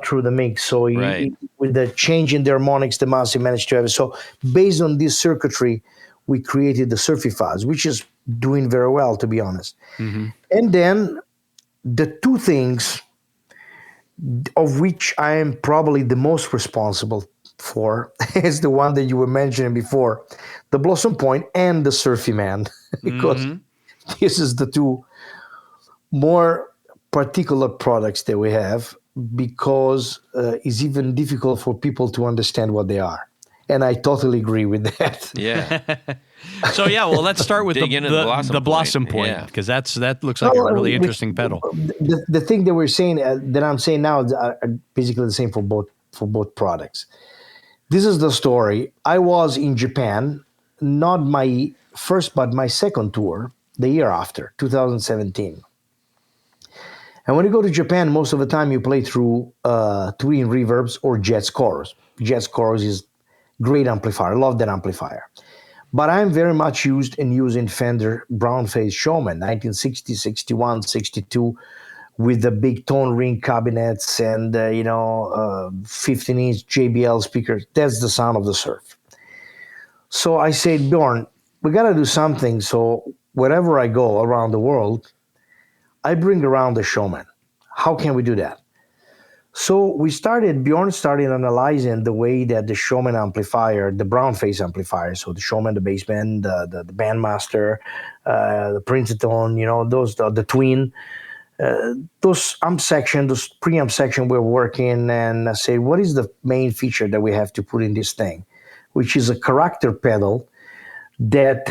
through the mix. So with the change in the harmonics, the Massey managed to have it. So based on this circuitry, we created the Surfy Fuzz, which is doing very well, to be honest. Mm-hmm. And then the two things of which I am probably the most responsible for is the one that you were mentioning before, the Blossom Point and the Surfy Man, because this is the two more particular products that we have, because it's even difficult for people to understand what they are. And I totally agree with that. Yeah. So well, let's start with the Blossom Point, because that looks like a really interesting pedal. The thing that we're saying, that I'm saying now, are basically the same for both products. This is the story. I was in Japan, not my first, but my second tour, the year after, 2017. And when you go to Japan, most of the time you play through 2-in reverbs or Jets Chorus. Jets Chorus is great amplifier. I love that amplifier. But I'm very much using Fender Brownface Showman, 1960, 61, 62, with the big tone ring cabinets and 15-inch JBL speakers. That's the sound of the surf. So I said, Bjorn, we got to do something. So wherever I go around the world, I bring around the Showman. How can we do that? So Bjorn started analyzing the way that the Showman amplifier, the Brownface amplifier, so the Showman, the Bassman, the Bandmaster, the Princeton, the Twin, those preamp section we're working, and I say, what is the main feature that we have to put in this thing, which is a character pedal that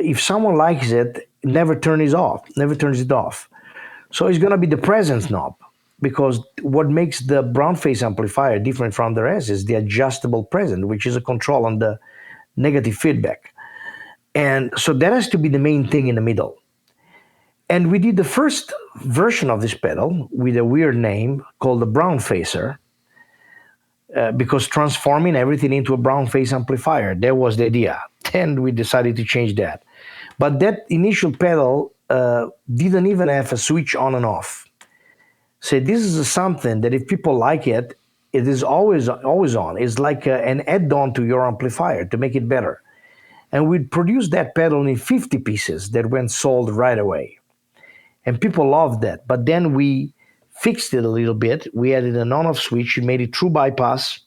if someone likes it, never turns it off. So it's going to be the presence knob. because what makes the brown face amplifier different from the rest is the adjustable present, which is a control on the negative feedback. And so that has to be the main thing in the middle. And we did the first version of this pedal with a weird name called the brown facer, because transforming everything into a brown face amplifier, that was the idea. Then we decided to change that. But that initial pedal didn't even have a switch on and off. So this is something that if people like it, it is always on. It's like an add-on to your amplifier to make it better. And we produced that pedal in 50 pieces that went sold right away. And people loved that. But then we fixed it a little bit. We added an on-off switch. We made it true bypass.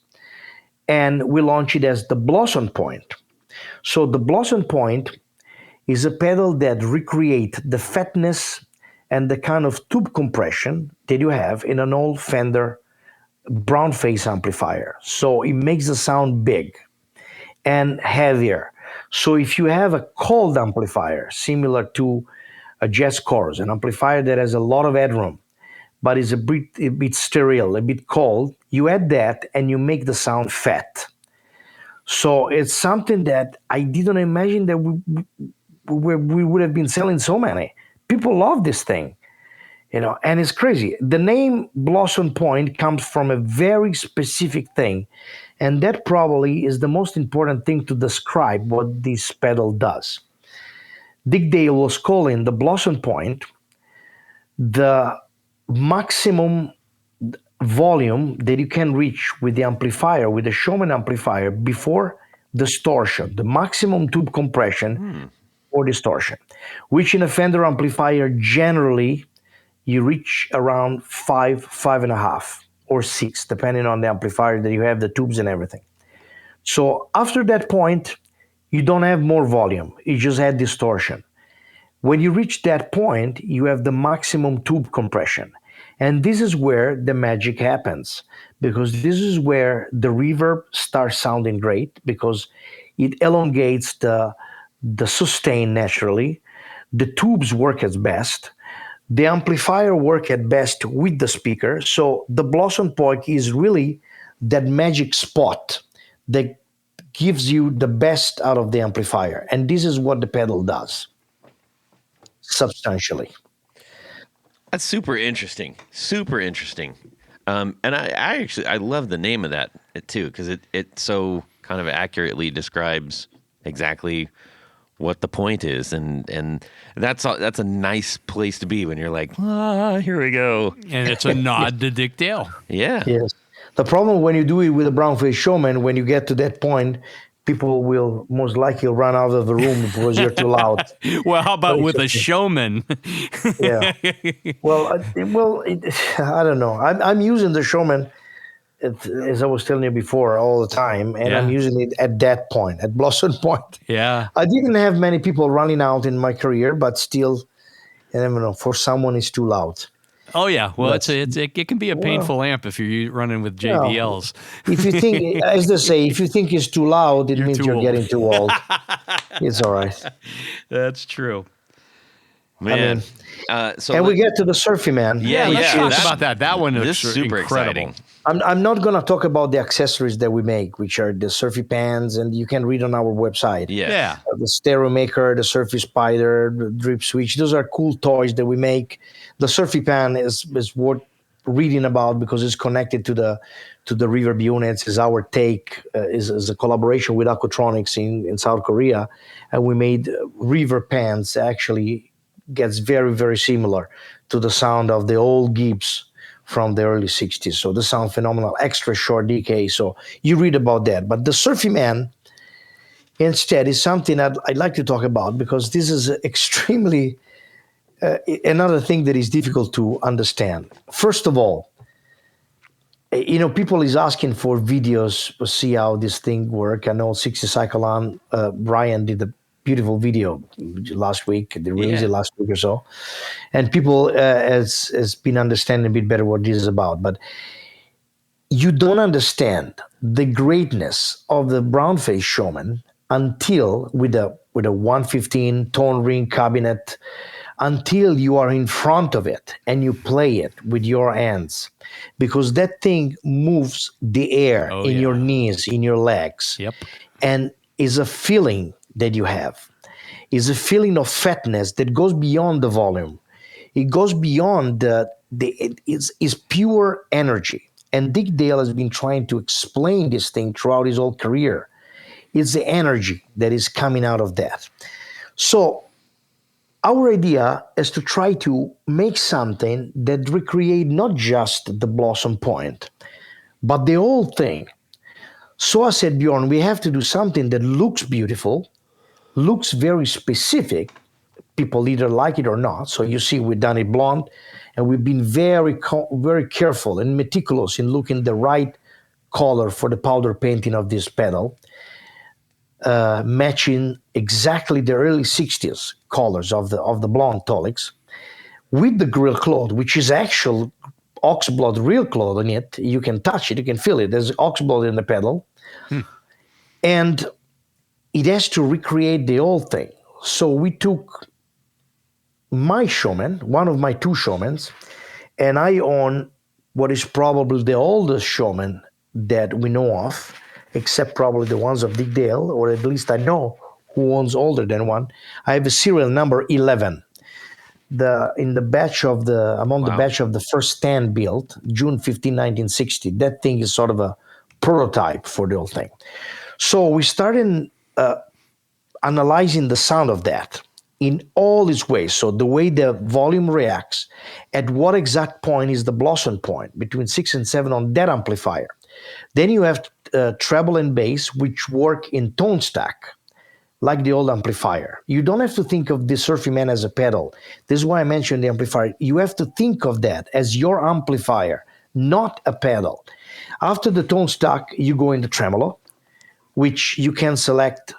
And we launched it as the Blossom Point. So the Blossom Point is a pedal that recreates the fatness and the kind of tube compression that you have in an old Fender brown face amplifier. So it makes the sound big and heavier. So if you have a cold amplifier, similar to a Jazz Chorus, an amplifier that has a lot of headroom, but is a bit sterile, a bit cold, you add that and you make the sound fat. So it's something that I didn't imagine that we would have been selling so many. People love this thing, and it's crazy. The name Blossom Point comes from a very specific thing, and that probably is the most important thing to describe what this pedal does. Dick Dale was calling the Blossom Point the maximum volume that you can reach with the amplifier, with the Showman amplifier, before distortion, the maximum tube compression or distortion, which in a Fender amplifier, generally, you reach around 5, 5.5, or 6, depending on the amplifier that you have, the tubes and everything. So after that point, you don't have more volume. You just add distortion. When you reach that point, you have the maximum tube compression. And this is where the magic happens, because this is where the reverb starts sounding great, because it elongates the sustain naturally. The tubes work at best. The amplifier work at best with the speaker. So the Blossom Point is really that magic spot that gives you the best out of the amplifier. And this is what the pedal does, substantially. That's super interesting. Super interesting. And I love the name of that too, because it so kind of accurately describes exactly what the point is, and that's a nice place to be when you're like, here we go. And it's a nod to Dick Dale. Yeah. Yes. The problem when you do it with a brown face Showman, when you get to that point, people will most likely run out of the room because you're too loud. Well, how about with a Showman? Yeah. Well, I don't know. I'm using the Showman, as I was telling you before, all the time, and I'm using it at that point, at Blossom Point. Yeah. I didn't have many people running out in my career, but still, I don't know, for someone it's too loud. Oh yeah, well it can be a painful amp if you're running with JBLs. If you think, as they say, if you think it's too loud, it means you're getting too old. It's all right. That's true. Man. And we get to the Surfy, man. Yeah, let's talk about that. That one is super incredible. exciting. I'm not going to talk about the accessories that we make, which are the Surfy pans, and you can read on our website. Yeah. The stereo maker, the Surfy Spider, the drip switch. Those are cool toys that we make. The Surfy pan is worth reading about because it's connected to the reverb units. Is our take is a collaboration with Aquatronics in South Korea, and we made reverb pans. Actually, gets very, very similar to the sound of the old Gibbs from the early 60s. So the sound phenomenal, extra short decay. So you read about that. But the Surfy Man, instead, is something I'd like to talk about, because this is extremely another thing that is difficult to understand. First of all, people is asking for videos to see how this thing work. I know 60 Cycle On, Brian did a beautiful video last week. They released it last week or so. And people has been understanding a bit better what this is about. But you don't understand the greatness of the brown face Showman until with a 115 tone ring cabinet until you are in front of it and you play it with your hands, because that thing moves the air in your knees, in your legs. Yep. And is a feeling that you have, is a feeling of fatness that goes beyond the volume. It goes beyond it's pure energy. And Dick Dale has been trying to explain this thing throughout his whole career. It's the energy that is coming out of that. So our idea is to try to make something that recreate not just the Blossom Point, but the whole thing. So I said, Bjorn, we have to do something that looks beautiful, looks very specific. People either like it or not. So you see, we've done it blonde, and we've been very careful and meticulous in looking the right color for the powder painting of this pedal, matching exactly the early 60s colors of the blonde Tolix with the grill cloth, which is actual oxblood real cloth on it. You can touch it, you can feel it. There's oxblood in the pedal. And it has to recreate the whole thing. So we took my Showman, one of my two Showmans, and I own what is probably the oldest Showman that we know of, except probably the ones of Dick Dale, or at least I know who owns older than one. I have a serial number 11. I'm on the batch of the first stand built, June 15, 1960. That thing is sort of a prototype for the whole thing. So we started analyzing the sound of that in all its ways. So the way the volume reacts, at what exact point is the Blossom Point, between 6 and 7 on that amplifier. Then you have treble and bass, which work in tone stack, like the old amplifier. You don't have to think of the Surfy Man as a pedal. This is why I mentioned the amplifier. You have to think of that as your amplifier, not a pedal. After the tone stack, you go into tremolo, which you can select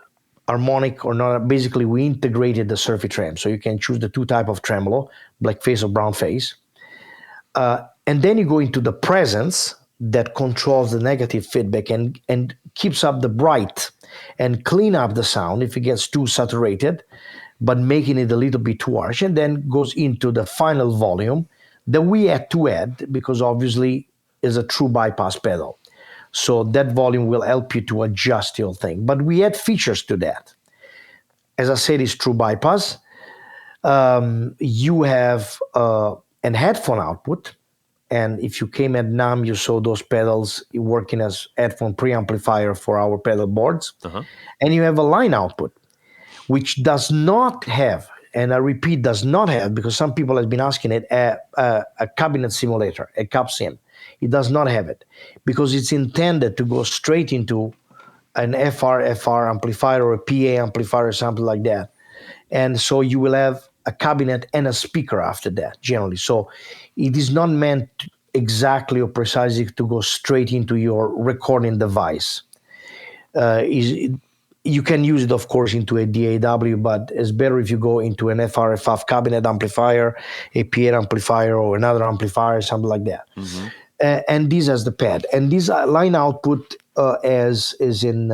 harmonic or not. Basically, we integrated the Surfy trem, so you can choose the two type of tremolo, black face or brown face. And then you go into the presence that controls the negative feedback and keeps up the bright and clean up the sound if it gets too saturated, but making it a little bit too harsh, and then goes into the final volume that we had to add because obviously is a true bypass pedal. So that volume will help you to adjust your thing. But we add features to that. As I said, it's true bypass. You have an headphone output. And if you came at NAMM, you saw those pedals working as headphone preamplifier for our pedal boards. And you have a line output, which does not have, and I repeat, does not have, because some people have been asking it, a cabinet simulator, a cab sim. It does not have it because it's intended to go straight into an FR amplifier or a PA amplifier or something like that. And so you will have a cabinet and a speaker after that, generally. So it is not meant exactly or precisely to go straight into your recording device. You can use it, of course, into a DAW, but it's better if you go into an FR/FF cabinet amplifier, a PA amplifier, or another amplifier, something like that. And this as the pad. And this line output is in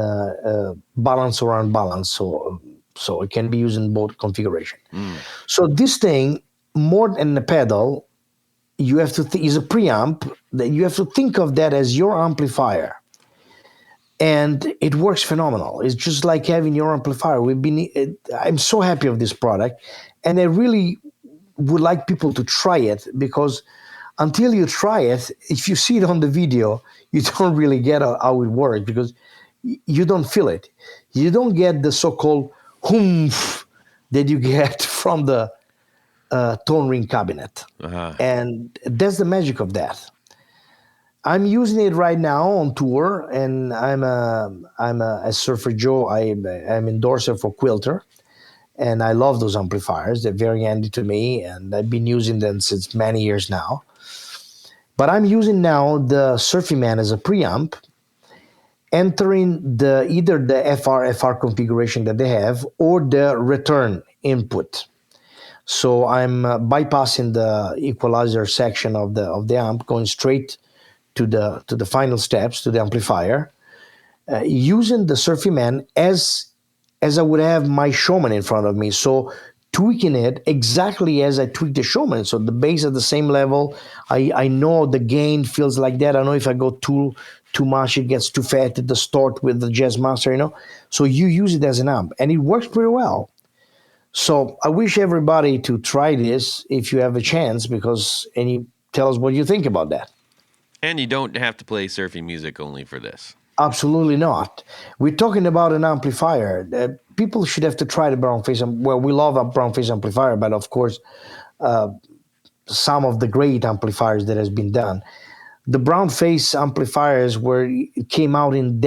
balance or unbalanced, so it can be used in both configuration. So this thing, more than a pedal, you have to is a preamp that you have to think of that as your amplifier. And it works phenomenal. It's just like having your amplifier. I'm so happy of this product, and I really would like people to try it, because until you try it, if you see it on the video, you don't really get how it works, because you don't feel it. You don't get the so-called oomph that you get from the tone ring cabinet. And that's the magic of that. I'm using it right now on tour, and I'm a Surfer Joe. I'm endorser for Quilter, and I love those amplifiers. They're very handy to me, and I've been using them since many years now. But I'm using now the Surfy Man as a preamp, entering either the FR configuration that they have or the return input. So I'm bypassing the equalizer section of the amp, going straight to the final steps, to the amplifier, using the Surfy Man as I would have my Showman in front of me. So tweaking it exactly as I tweak the Showman. So the bass at the same level. I know the gain feels like that. I know if I go too much, it gets too fat to distort with the Jazz Master, So you use it as an amp, and it works pretty well. So I wish everybody to try this if you have a chance, and you tell us what you think about that. And you don't have to play surfy music only for this. Absolutely not. We're talking about an amplifier. People should have to try the brown face. Well, we love a brown face amplifier, but of course, some of the great amplifiers that has been done. The brown face amplifiers came out in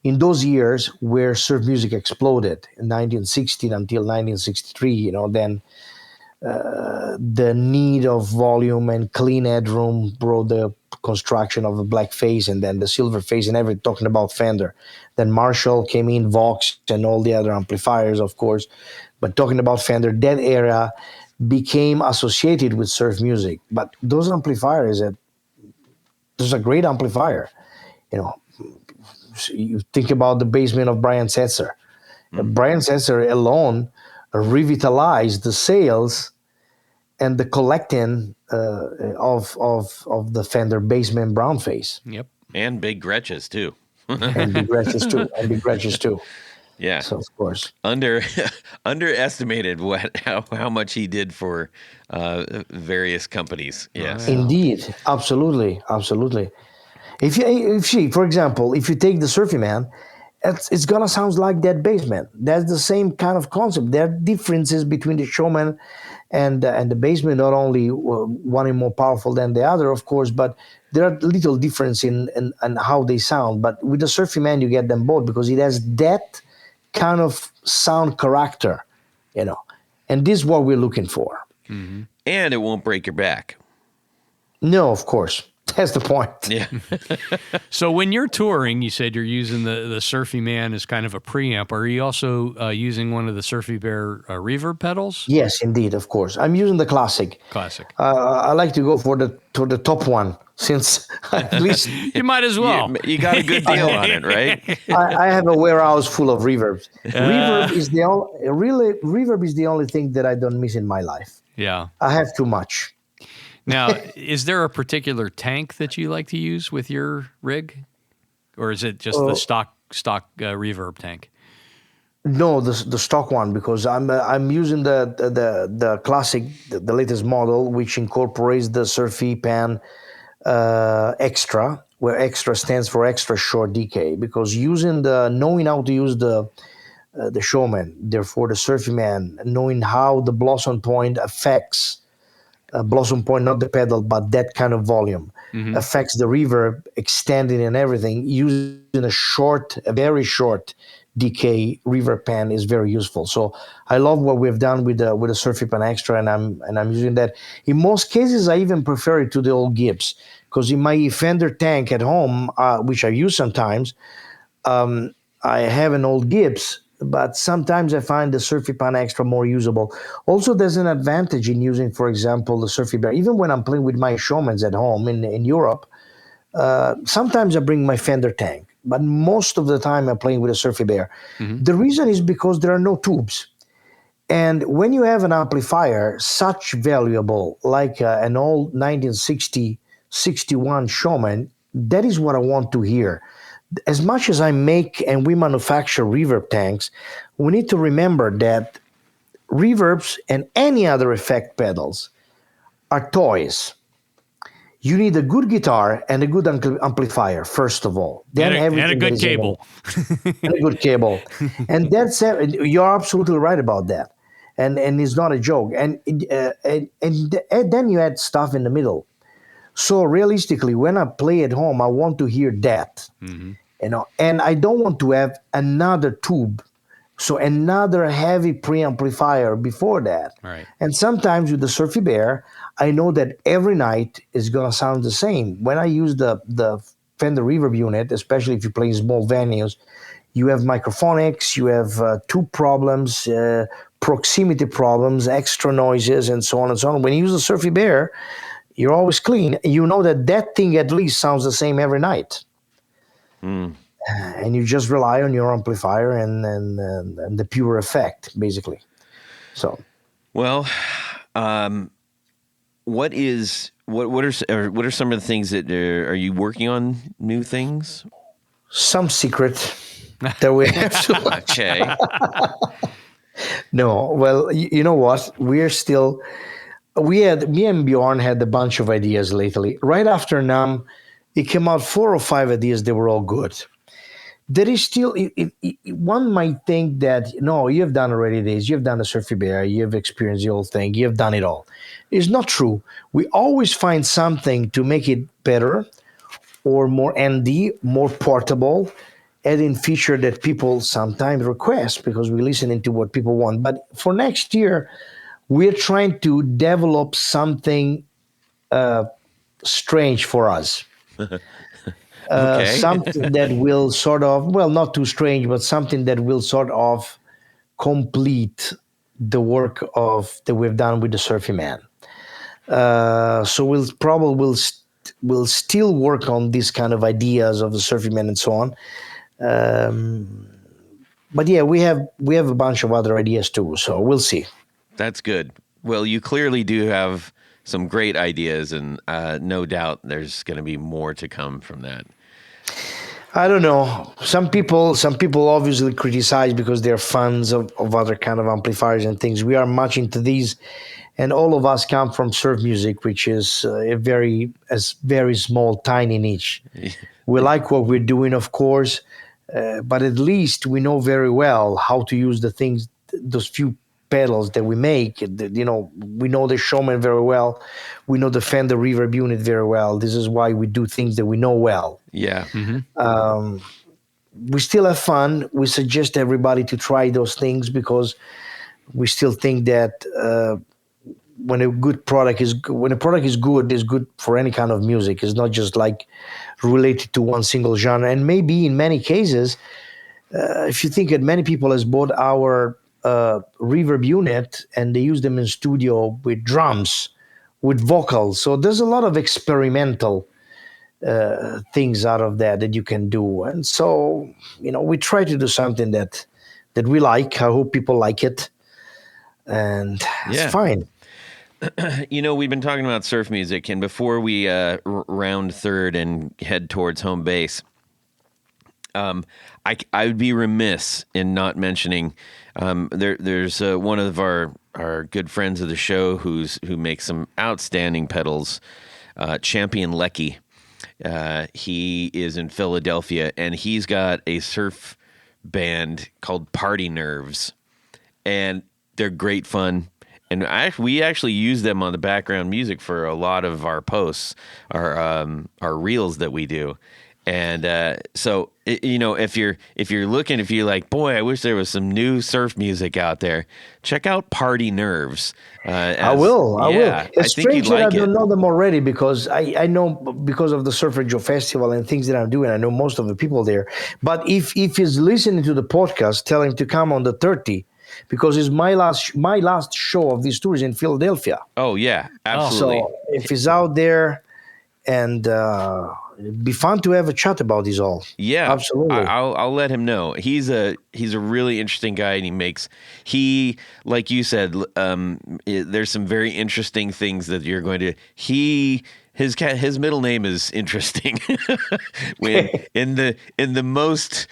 those years where surf music exploded in 1960 until 1963. Then the need of volume and clean headroom brought the construction of a black face and then the silver face and everything, talking about Fender. Then Marshall came in, Vox, and all the other amplifiers, of course. But talking about Fender, that era became associated with surf music. But those amplifiers, there's a great amplifier. You think about the basement of Brian Setzer. Brian Setzer alone revitalized the sales and the collecting of the Fender basement brown face. Yep. And big Gretches, too. And big Gretches too. Yeah. So, of course. Underestimated how much he did for various companies. Yes. Indeed. Absolutely. If for example, if you take the Surfy Man, it's gonna sound like that basement. That's the same kind of concept. There are differences between the Showman and the basement. Not only one is more powerful than the other, of course, but there are little difference in how they sound. But with the Surfy Man, you get them both because it has that kind of sound character, and this is what we're looking for. Mm-hmm. And it won't break your back. No, of course. That's the point. Yeah. So when you're touring, you said you're using the Surfy Man as kind of a preamp. Are you also using one of the Surfy Bear reverb pedals? Yes, indeed, of course. I'm using the classic. I like to go for the top one, since at least you might as well. You got a good deal on it, right? I have a warehouse full of reverbs. Reverb is the only thing that I don't miss in my life. Yeah. I have too much. Now, is there a particular tank that you like to use with your rig, or is it just the stock reverb tank? No, the stock one, because I'm using the classic, the latest model, which incorporates the Surfy Pan Extra, where Extra stands for extra short decay. Because knowing how to use the Showman, therefore the Surfy Man, knowing how the blossom point affects. Blossom point, not the pedal, but that kind of volume affects the reverb, extending and everything. Using a very short decay reverb pan is very useful. So I love what we've done with the Surfy Pan Extra, and I'm using that. In most cases, I even prefer it to the old Gibbs, because in my Fender tank at home, which I use sometimes, I have an old Gibbs. But sometimes I find the Surfy Pan Extra more usable. Also, there's an advantage in using, for example, the Surfy Bear. Even when I'm playing with my Showmans at home in Europe, sometimes I bring my Fender tank. But most of the time I'm playing with a Surfy Bear. Mm-hmm. The reason is because there are no tubes. And when you have an amplifier such valuable, like an old 1960-61 Showman, that is what I want to hear. As much as I make and we manufacture reverb tanks, we need to remember that reverbs and any other effect pedals are toys. You need a good guitar and a good amplifier, first of all. Then and a good cable. And a good cable. And that's you're absolutely right about that. And it's not a joke. And then you add stuff in the middle. So realistically, when I play at home, I want to hear that, and I don't want to have another tube, so another heavy preamplifier before that. Right. And sometimes with the Surfy Bear, I know that every night is gonna sound the same. When I use the Fender reverb unit, especially if you play in small venues, you have microphonics, you have tube problems, proximity problems, extra noises, and so on and so on. When you use the Surfy Bear, you're always clean. You know that thing at least sounds the same every night. And you just rely on your amplifier and the pure effect, basically. So Well, what are some of the things that are you working on? New things? some secret that we have to. Okay. No, well, you know what? Me and Bjorn had a bunch of ideas lately. Right after NAM, it came out 4 or 5 ideas. They were all good. There is still, one might think that, no, you have done already this, you have done the Surfy Bear, you have experienced the whole thing, you have done it all. It's not true. We always find something to make it better or more handy, more portable, adding feature that people sometimes request because we're listening to what people want. But for next year, we're trying to develop something strange for us. Okay. Something that will sort of, well, not too strange, but something that will sort of complete the work of that we've done with the Surfy Man. So we'll still work on these kind of ideas of the Surfy Man and so on. But yeah, we have a bunch of other ideas too. So we'll see. That's good. Well, you clearly do have some great ideas, and no doubt there's going to be more to come from that. I don't know. Some people obviously criticize because they're fans of other kind of amplifiers and things. We are much into these, and all of us come from surf music, which is a very small, tiny niche. We like what we're doing, of course, but at least we know very well how to use the things, those few pedals that we make. You know, we know the Showman very well. We know the Fender reverb unit very well. This is why we do things that we know well. Yeah. We still have fun. We suggest everybody to try those things because we still think that when a product is good, it's good for any kind of music. It's not just like related to one single genre. And maybe in many cases, if you think that many people has bought our reverb unit and they use them in studio with drums, with vocals. So there's a lot of experimental things out of that you can do. And so, you know, we try to do something that we like. I hope people like it. And it's fine. You know, we've been talking about surf music, and before we round third and head towards home base, I would be remiss in not mentioning there's one of our good friends of the show who makes some outstanding pedals, Champion Lecky. He is in Philadelphia, and he's got a surf band called Party Nerves, and they're great fun. And we actually use them on the background music for a lot of our posts, our reels that we do. And so, you know, if you're looking, if you're like, boy, I wish there was some new surf music out there, check out Party Nerves. I will. It's strange that I don't know them already because I know because of the Surfer Joe Festival and things that I'm doing. I know most of the people there. But if he's listening to the podcast, tell him to come on the 30. Because it's my last show of these tours in Philadelphia. Oh yeah, absolutely. So if he's out there, and it'd be fun to have a chat about this all. Yeah, absolutely. I'll let him know. He's a really interesting guy, and he like you said, there's some very interesting things that you're going to his middle name is interesting. When in the most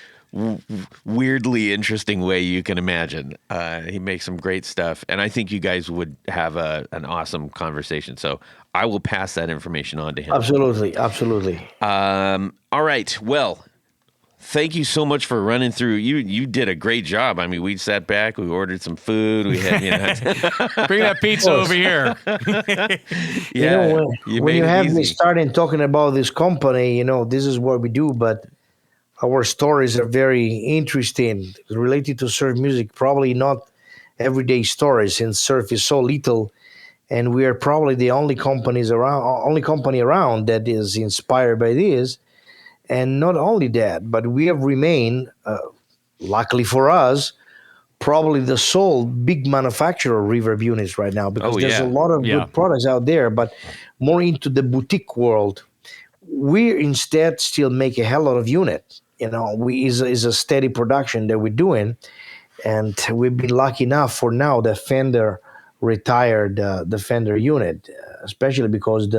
weirdly interesting way you can imagine. He makes some great stuff, and I think you guys would have an awesome conversation. So I will pass that information on to him. Absolutely. All right. Well, thank you so much for running through. You did a great job. I mean, we sat back, we ordered some food, we had bring that pizza over here. Yeah, when you have me starting talking about this company, this is what we do, but our stories are very interesting related to surf music, probably not everyday stories, since surf is so little, and we are probably the only company around that is inspired by this. And not only that, but we have remained, luckily for us, probably the sole big manufacturer of reverb units right now, because there's a lot of good products out there, but more into the boutique world. We instead still make a hell lot of units. Is a steady production that we're doing, And we've been lucky enough for now that Fender retired the Fender unit, especially because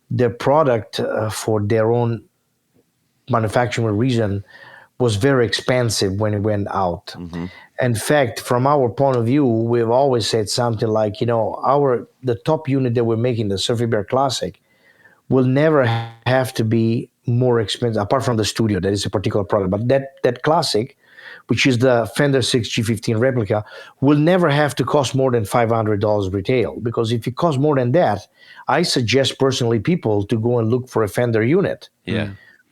their product for their own manufacturing reason was very expensive when it went out. Mm-hmm. In fact, from our point of view, we've always said something like, the top unit that we're making, the Surfy Bear Classic, will never have to be more expensive, apart from the studio, that is a particular product. But that Classic, which is the Fender 6G15 replica, will never have to cost more than $500 retail. Because if it costs more than that, I suggest personally people to go and look for a Fender unit. Yeah.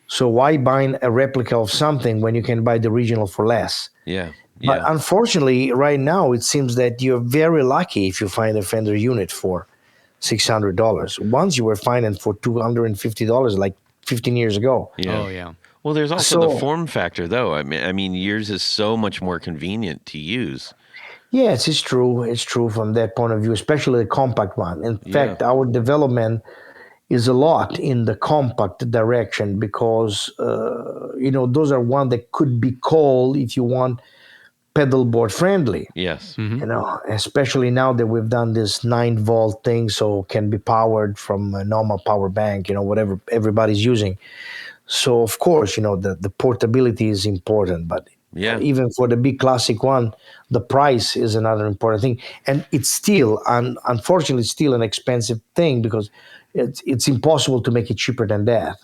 So why buy a replica of something when you can buy the original for less? Yeah. But unfortunately, right now, it seems that you're very lucky if you find a Fender unit for $600. Once you were finding for $250 like 15 years ago. Yeah. Oh, yeah. Well, there's also the So- form factor, though. I mean, yours is so much more convenient to use. Yes, it's true. It's true from that point of view, especially the compact one. In fact, our development is a lot in the compact direction because, those are one that could be called, if you want, pedal board friendly. Yes. Especially now that we've done this 9-volt thing, so can be powered from a normal power bank, whatever everybody's using. So of course, the portability is important, but even for the big classic one, the price is another important thing, and it's still, unfortunately, still an expensive thing because it's impossible to make it cheaper than that.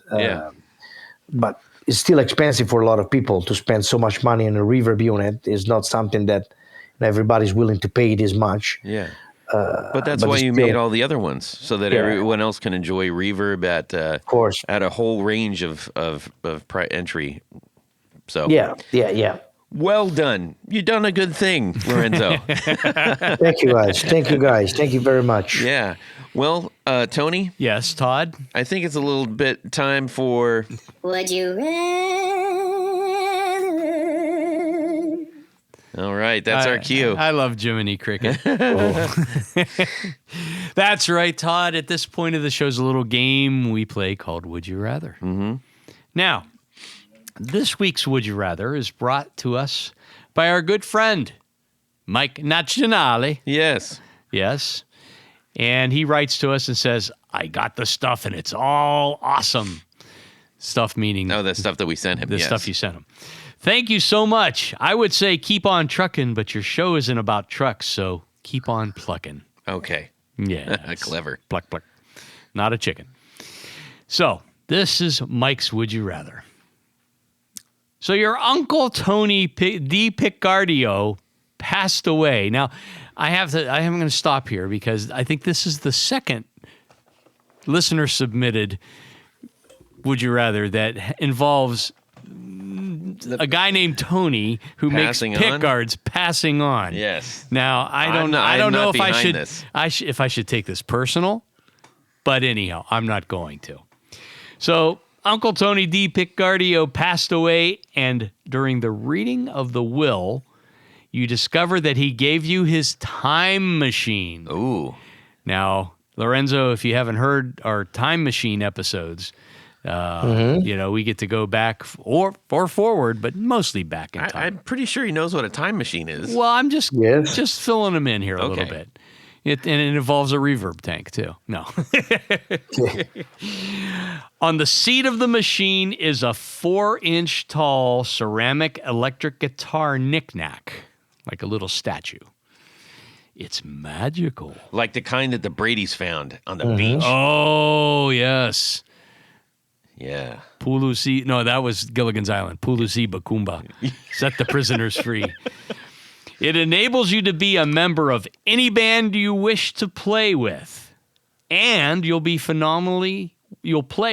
But it's still expensive for a lot of people to spend so much money on a reverb unit. Is not something that everybody's willing to pay this much. Yeah. But that's why you made all the other ones, so that everyone else can enjoy reverb at of course, at a whole range of entry. So yeah. Well done. You've done a good thing, Lorenzo. Thank you, guys. Thank you very much. Yeah. Well, Tony. Yes, Todd. I think it's a little bit time for. Would you rather? All right, that's our cue. I love Jiminy Cricket. That's right, Todd. At this point of the show's a little game we play called Would You Rather. Mm-hmm. Now, this week's Would You Rather is brought to us by our good friend, Mike Nacionale. Yes. Yes. And he writes to us and says, I got the stuff and it's all awesome. Stuff meaning... Oh, the stuff that we sent him. The stuff you sent him. Thank you so much. I would say keep on trucking, but your show isn't about trucks, so keep on plucking. Okay. Yeah. Clever. Pluck, pluck. Not a chicken. So, this is Mike's Would You Rather. So, your Uncle Tony Di Picardio passed away. Now, I'm going to stop here because I think this is the second listener submitted Would You Rather that involves a guy named Tony who makes pick guards passing on. Yes. Now I don't know if I should take this personal, but anyhow, I'm not going to. So Uncle Tony Di Picardio passed away, and during the reading of the will, you discover that he gave you his time machine. Ooh. Now, Lorenzo, if you haven't heard our time machine episodes, we get to go back or forward, but mostly back in time. I'm pretty sure he knows what a time machine is. Well, I'm just filling him in here a little bit. And it involves a reverb tank, too. No. On the seat of the machine is a 4-inch tall ceramic electric guitar knick-knack, like a little statue. It's magical. Like the kind that the Brady's found on the beach. Oh, yes. Yeah. Pulusi. No, that was Gilligan's Island. Pulusi Bakumba. Set the prisoners free. It enables you to be a member of any band you wish to play with. And you'll play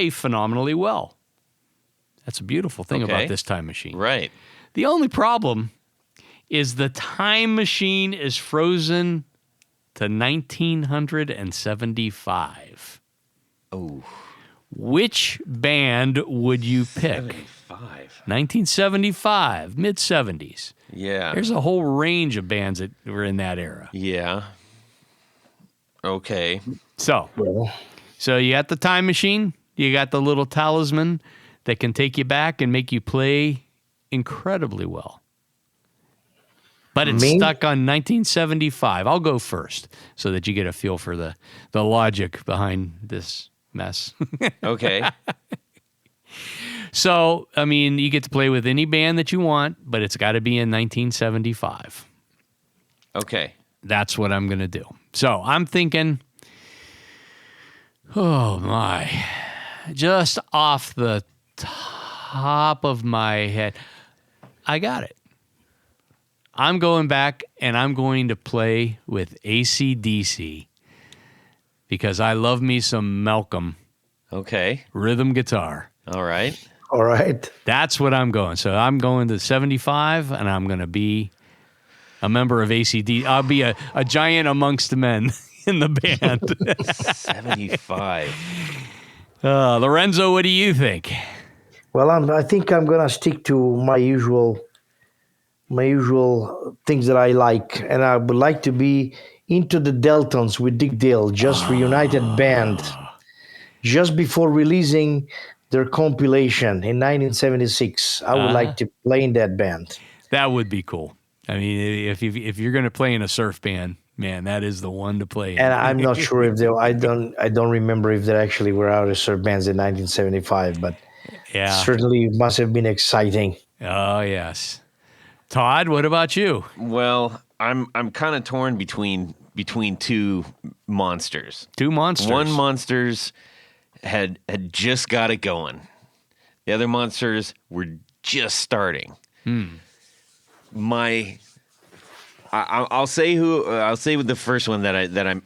phenomenally well. That's a beautiful thing about this time machine. Right. The only problem is the time machine is frozen to 1975. Oh. Which band would you pick? 1975, mid-70s. Yeah. There's a whole range of bands that were in that era. Yeah. Okay. So you got the time machine, you got the little talisman that can take you back and make you play incredibly well. But it's Me? stuck on 1975. I'll go first so that you get a feel for the logic behind this mess. Okay. So, I mean, you get to play with any band that you want, but it's got to be in 1975. Okay. That's what I'm going to do. So I'm thinking, oh my, just off the top of my head, I got it. I'm going back and I'm going to play with AC/DC because I love me some Malcolm Okay. rhythm guitar. All right. All right. That's what I'm going. So I'm going to 75 and I'm going to be a member of AC/DC. I'll be a giant amongst the men in the band. 75. Lorenzo, what do you think? Well, I think I'm gonna stick to my usual things that I like, and I would like to be into the Deltons with Dick Dale, just reunited band, just before releasing their compilation in 1976. I would like to play in that band. That would be cool. I mean, if you're going to play in a surf band, man, that is the one to play in. And I'm not sure if they. I don't remember if they actually were out of surf bands in 1975, but Yeah. certainly it must have been exciting. Oh, yes. Todd, what about you? Well, I'm kind of torn between two monsters. Two monsters. One monsters had just got it going. The other monsters were just starting. I'll say with the first one that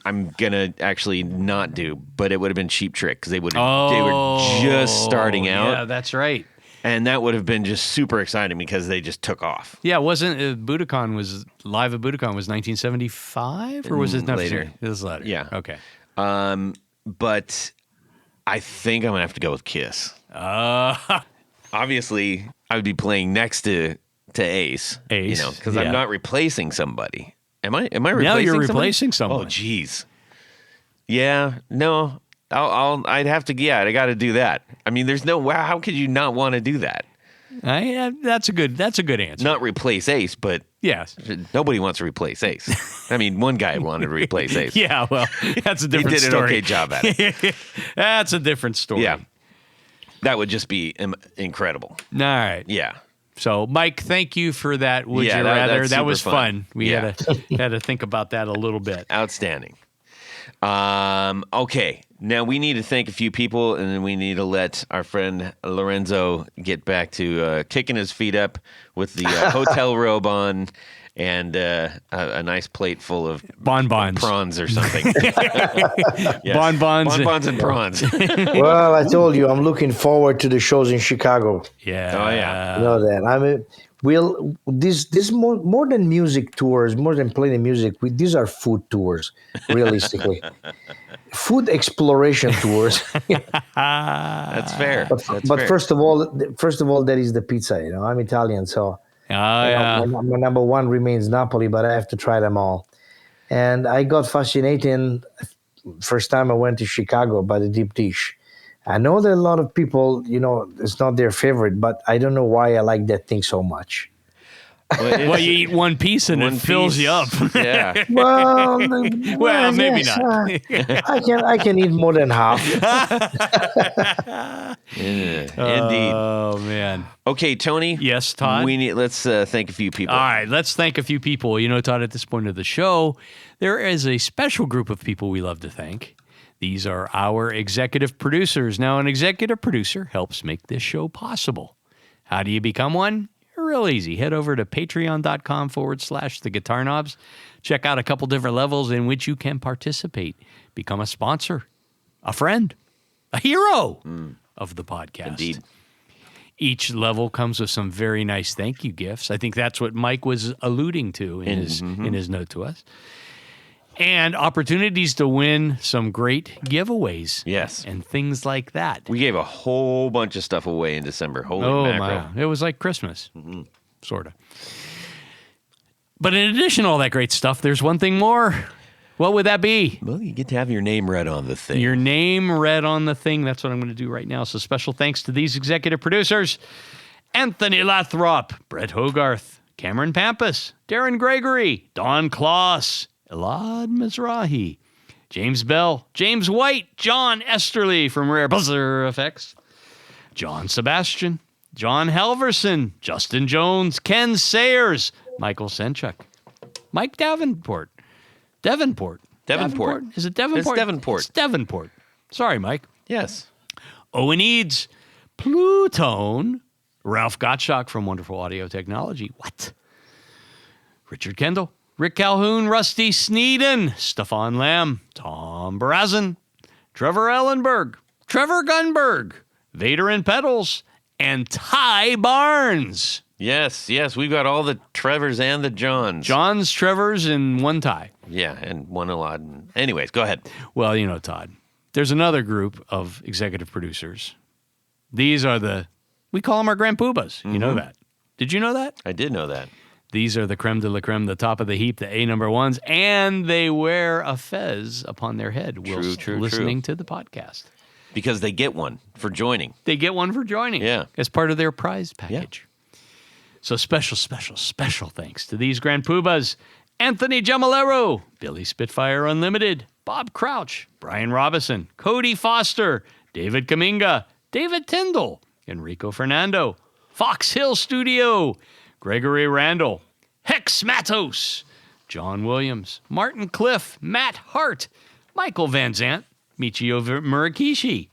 I'm gonna actually not do, but it would have been Cheap Trick because they were just starting out. Yeah, that's right. And that would have been just super exciting because they just took off. Yeah, wasn't Budokan was live at Budokan was 1975 or was it Later? It was later. Yeah. Okay. But I think I'm gonna have to go with Kiss. Obviously, I would be playing next to Ace. Ace, because yeah. I'm not replacing somebody. Am I replacing Now you're somebody? replacing someone. Oh, geez. Yeah, no. I'd have to. Yeah, I got to do that. I mean, there's no. How could you not want to do that? That's a good answer. Not replace Ace, but Yes. nobody wants to replace Ace. I mean, one guy wanted to replace Ace. Yeah, well, that's a He different did an story. okay job at it. That's a different story. Yeah, that would just be incredible. All right. Yeah. So, Mike, thank you for that. Would Yeah, you that- rather? that's That super was fun. fun. We Yeah. had to think about that a little bit. Outstanding. Okay, now we need to thank a few people, and then we need to let our friend Lorenzo get back to kicking his feet up with the hotel robe on and a nice plate full of Bonbons. prawns or something. Yes. Bonbons and prawns. Well, I told you, I'm looking forward to the shows in Chicago. Yeah. Oh, yeah. You know that. I mean, this more than music tours, more than playing music. These are food tours, realistically. Food exploration tours. That's fair. But fair. first of all, that is the pizza. You know, I'm Italian, so Oh, yeah. my number one remains Napoli. But I have to try them all. And I got fascinated first time I went to Chicago by the deep dish. I know that a lot of people, it's not their favorite, but I don't know why I like that thing so much. Well, you eat one piece and it fills you up. Yeah. Well, maybe yes, not. I can eat more than half. Indeed. Oh, man. Okay, Tony. Yes, Todd? Let's thank a few people. All right, let's thank a few people. Todd, at this point of the show, there is a special group of people we love to thank. These are our executive producers. Now, an executive producer helps make this show possible. How do you become one? Real easy. Head over to patreon.com/the Guitar Knobs. Check out a couple different levels in which you can participate. Become a sponsor, a friend, a hero of the podcast. Indeed. Each level comes with some very nice thank you gifts. I think that's what Mike was alluding to in his note to us. And opportunities to win some great giveaways. Yes. And things like that. We gave a whole bunch of stuff away in December. Holy mackerel. My. It was like Christmas, sort of. But in addition to all that great stuff, there's one thing more. What would that be? Well, you get to have your name read on the thing. Your name read on the thing. That's what I'm going to do right now. So special thanks to these executive producers: Anthony Lathrop, Brett Hogarth, Cameron Pampas, Darren Gregory, Don Kloss, Elad Mizrahi, James Bell, James White, John Esterly from Rare Buzzer Effects, John Sebastian, John Halverson, Justin Jones, Ken Sayers, Michael Senchuk, Mike Davenport. Davenport. Is it Davenport? It's Davenport. It's Davenport. Sorry, Mike. Yes. Owen Eads, Plutone, Ralph Gottschalk from Wonderful Audio Technology. What? Richard Kendall, Rick Calhoun, Rusty Sneeden, Stefan Lamb, Tom Barazin, Trevor Ellenberg, Trevor Gunberg, Vader and Pedals, and Ty Barnes. Yes, we've got all the Trevors and the Johns. Johns, Trevors, and one Ty. Yeah, and one Elad. Anyways, go ahead. Well, you know, Todd, there's another group of executive producers. These are we call them our Grand Poobahs. You know that. Did you know that? I did know that. These are the creme de la creme, the top of the heap, the A number ones, and they wear a fez upon their head whilst listening to the podcast. Because they get one for joining. They get one for joining. Yeah. As part of their prize package. So special thanks to these Grand Poobahs. Anthony Gemalero, Billy Spitfire Unlimited, Bob Crouch, Brian Robison, Cody Foster, David Kaminga, David Tyndall, Enrico Fernando, Fox Hill Studio, Gregory Randall, Hex Matos, John Williams, Martin Cliff, Matt Hart, Michael Van Zant, Michio Murakishi,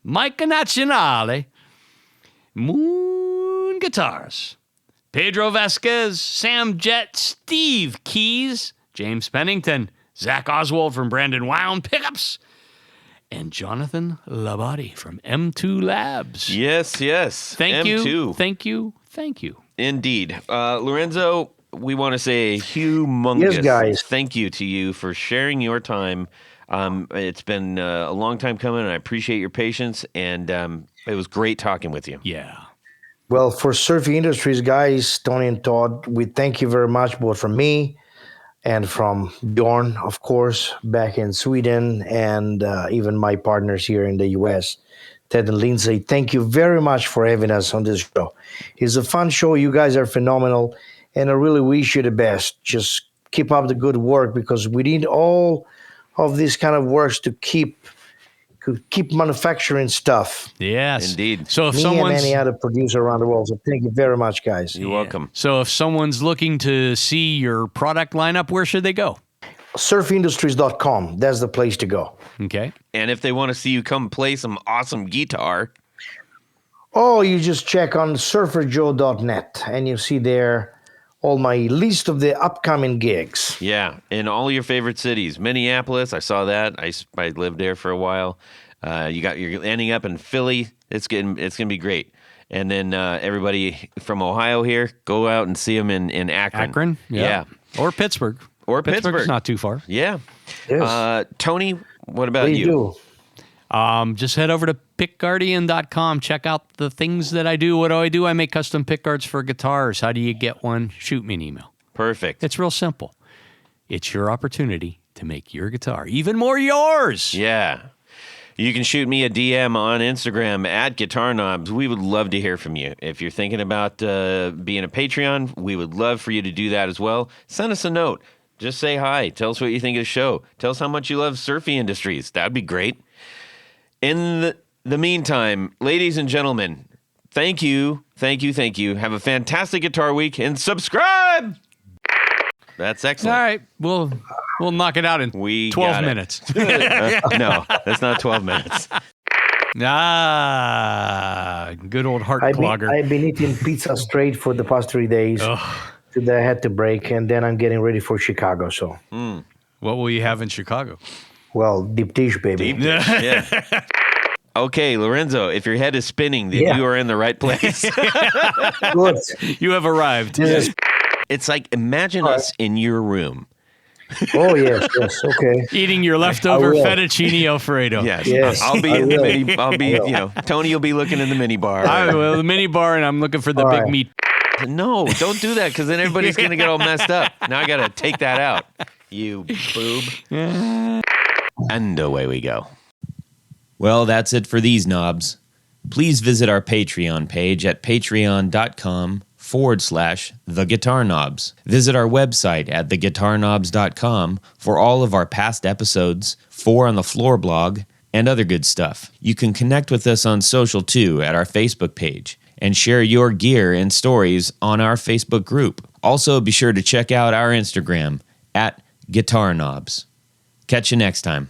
Mike Nazionale, Moon Guitars, Pedro Vasquez, Sam Jett, Steve Keys, James Pennington, Zach Oswald from Brandon Wound Pickups, and Jonathan Labate from M2 Labs. Yes. Thank M2. you. Thank you. Indeed. Lorenzo, we want to say a humongous thank you to you for sharing your time. It's been a long time coming, and I appreciate your patience, and it was great talking with you. Yeah. Well, for Surfy Industries, guys, Tony and Todd, we thank you very much, both from me and from Bjorn, of course, back in Sweden, and even my partners here in the U.S., Ted and Lindsay. Thank you very much for having us on this show. It's a fun show. You guys are phenomenal, and I really wish you the best. Just keep up the good work, because we need all of these kind of works to keep manufacturing stuff. Yes. Indeed. So if Me and any other producer around the world. So thank you very much, guys. You're welcome. So if someone's looking to see your product lineup, where should they go? Surfindustries.com. That's the place to go. Okay. And if they want to see you come play some awesome guitar, you just check on surferjoe.net, and you see there all my list of the upcoming gigs. yeah, in all your favorite cities. Minneapolis, I saw that. I lived there for a while. You're ending up in Philly. It's gonna be great. And then everybody from Ohio here, go out and see them in Akron. Akron? Yeah. Or Pittsburgh. Pittsburgh's not too far. Yeah. Yes. Tony, what about Please you? do. Just head over to pickguardian.com. Check out the things that I do. What do? I make custom pick guards for guitars. How do you get one? Shoot me an email. Perfect. It's real simple. It's your opportunity to make your guitar even more yours. Yeah. You can shoot me a DM on Instagram at Guitar Knobs. We would love to hear from you. If you're thinking about being a Patreon, we would love for you to do that as well. Send us a note. Just say hi. Tell us what you think of the show. Tell us how much you love Surfy Industries. That'd be great. In the meantime, ladies and gentlemen, thank you. Have a fantastic guitar week, and subscribe. That's excellent. All right. We'll knock it out in 12 minutes. No, that's not 12 minutes. Good old heart I've clogger. been eating pizza straight for the past 3 days. Today I had to break, and then I'm getting ready for Chicago. So, What will you have in Chicago? well, deep dish, baby. Deep dish, yeah. Okay, Lorenzo, if your head is spinning, then you are in the right place. Good. You have arrived. Yes. It's like, imagine us in your room. Oh, yes. Okay. Eating your leftover will. fettuccine Alfredo. Yes, I'll be I in the will. mini. I'll be, Tony will be looking in the mini bar. The mini bar, and I'm looking for the All big right. meat. No, don't do that, because then everybody's going to get all messed up. Now I got to take that out. You boob. And away we go. Well, that's it for these knobs. Please visit our Patreon page at patreon.com/ Facebook.com/The Guitar Knobs. Visit our website at theguitarknobs.com for all of our past episodes, 4 on the Floor blog, and other good stuff. You can connect with us on social too at our Facebook page and share your gear and stories on our Facebook group. Also, be sure to check out our Instagram at Guitar Knobs. Catch you next time.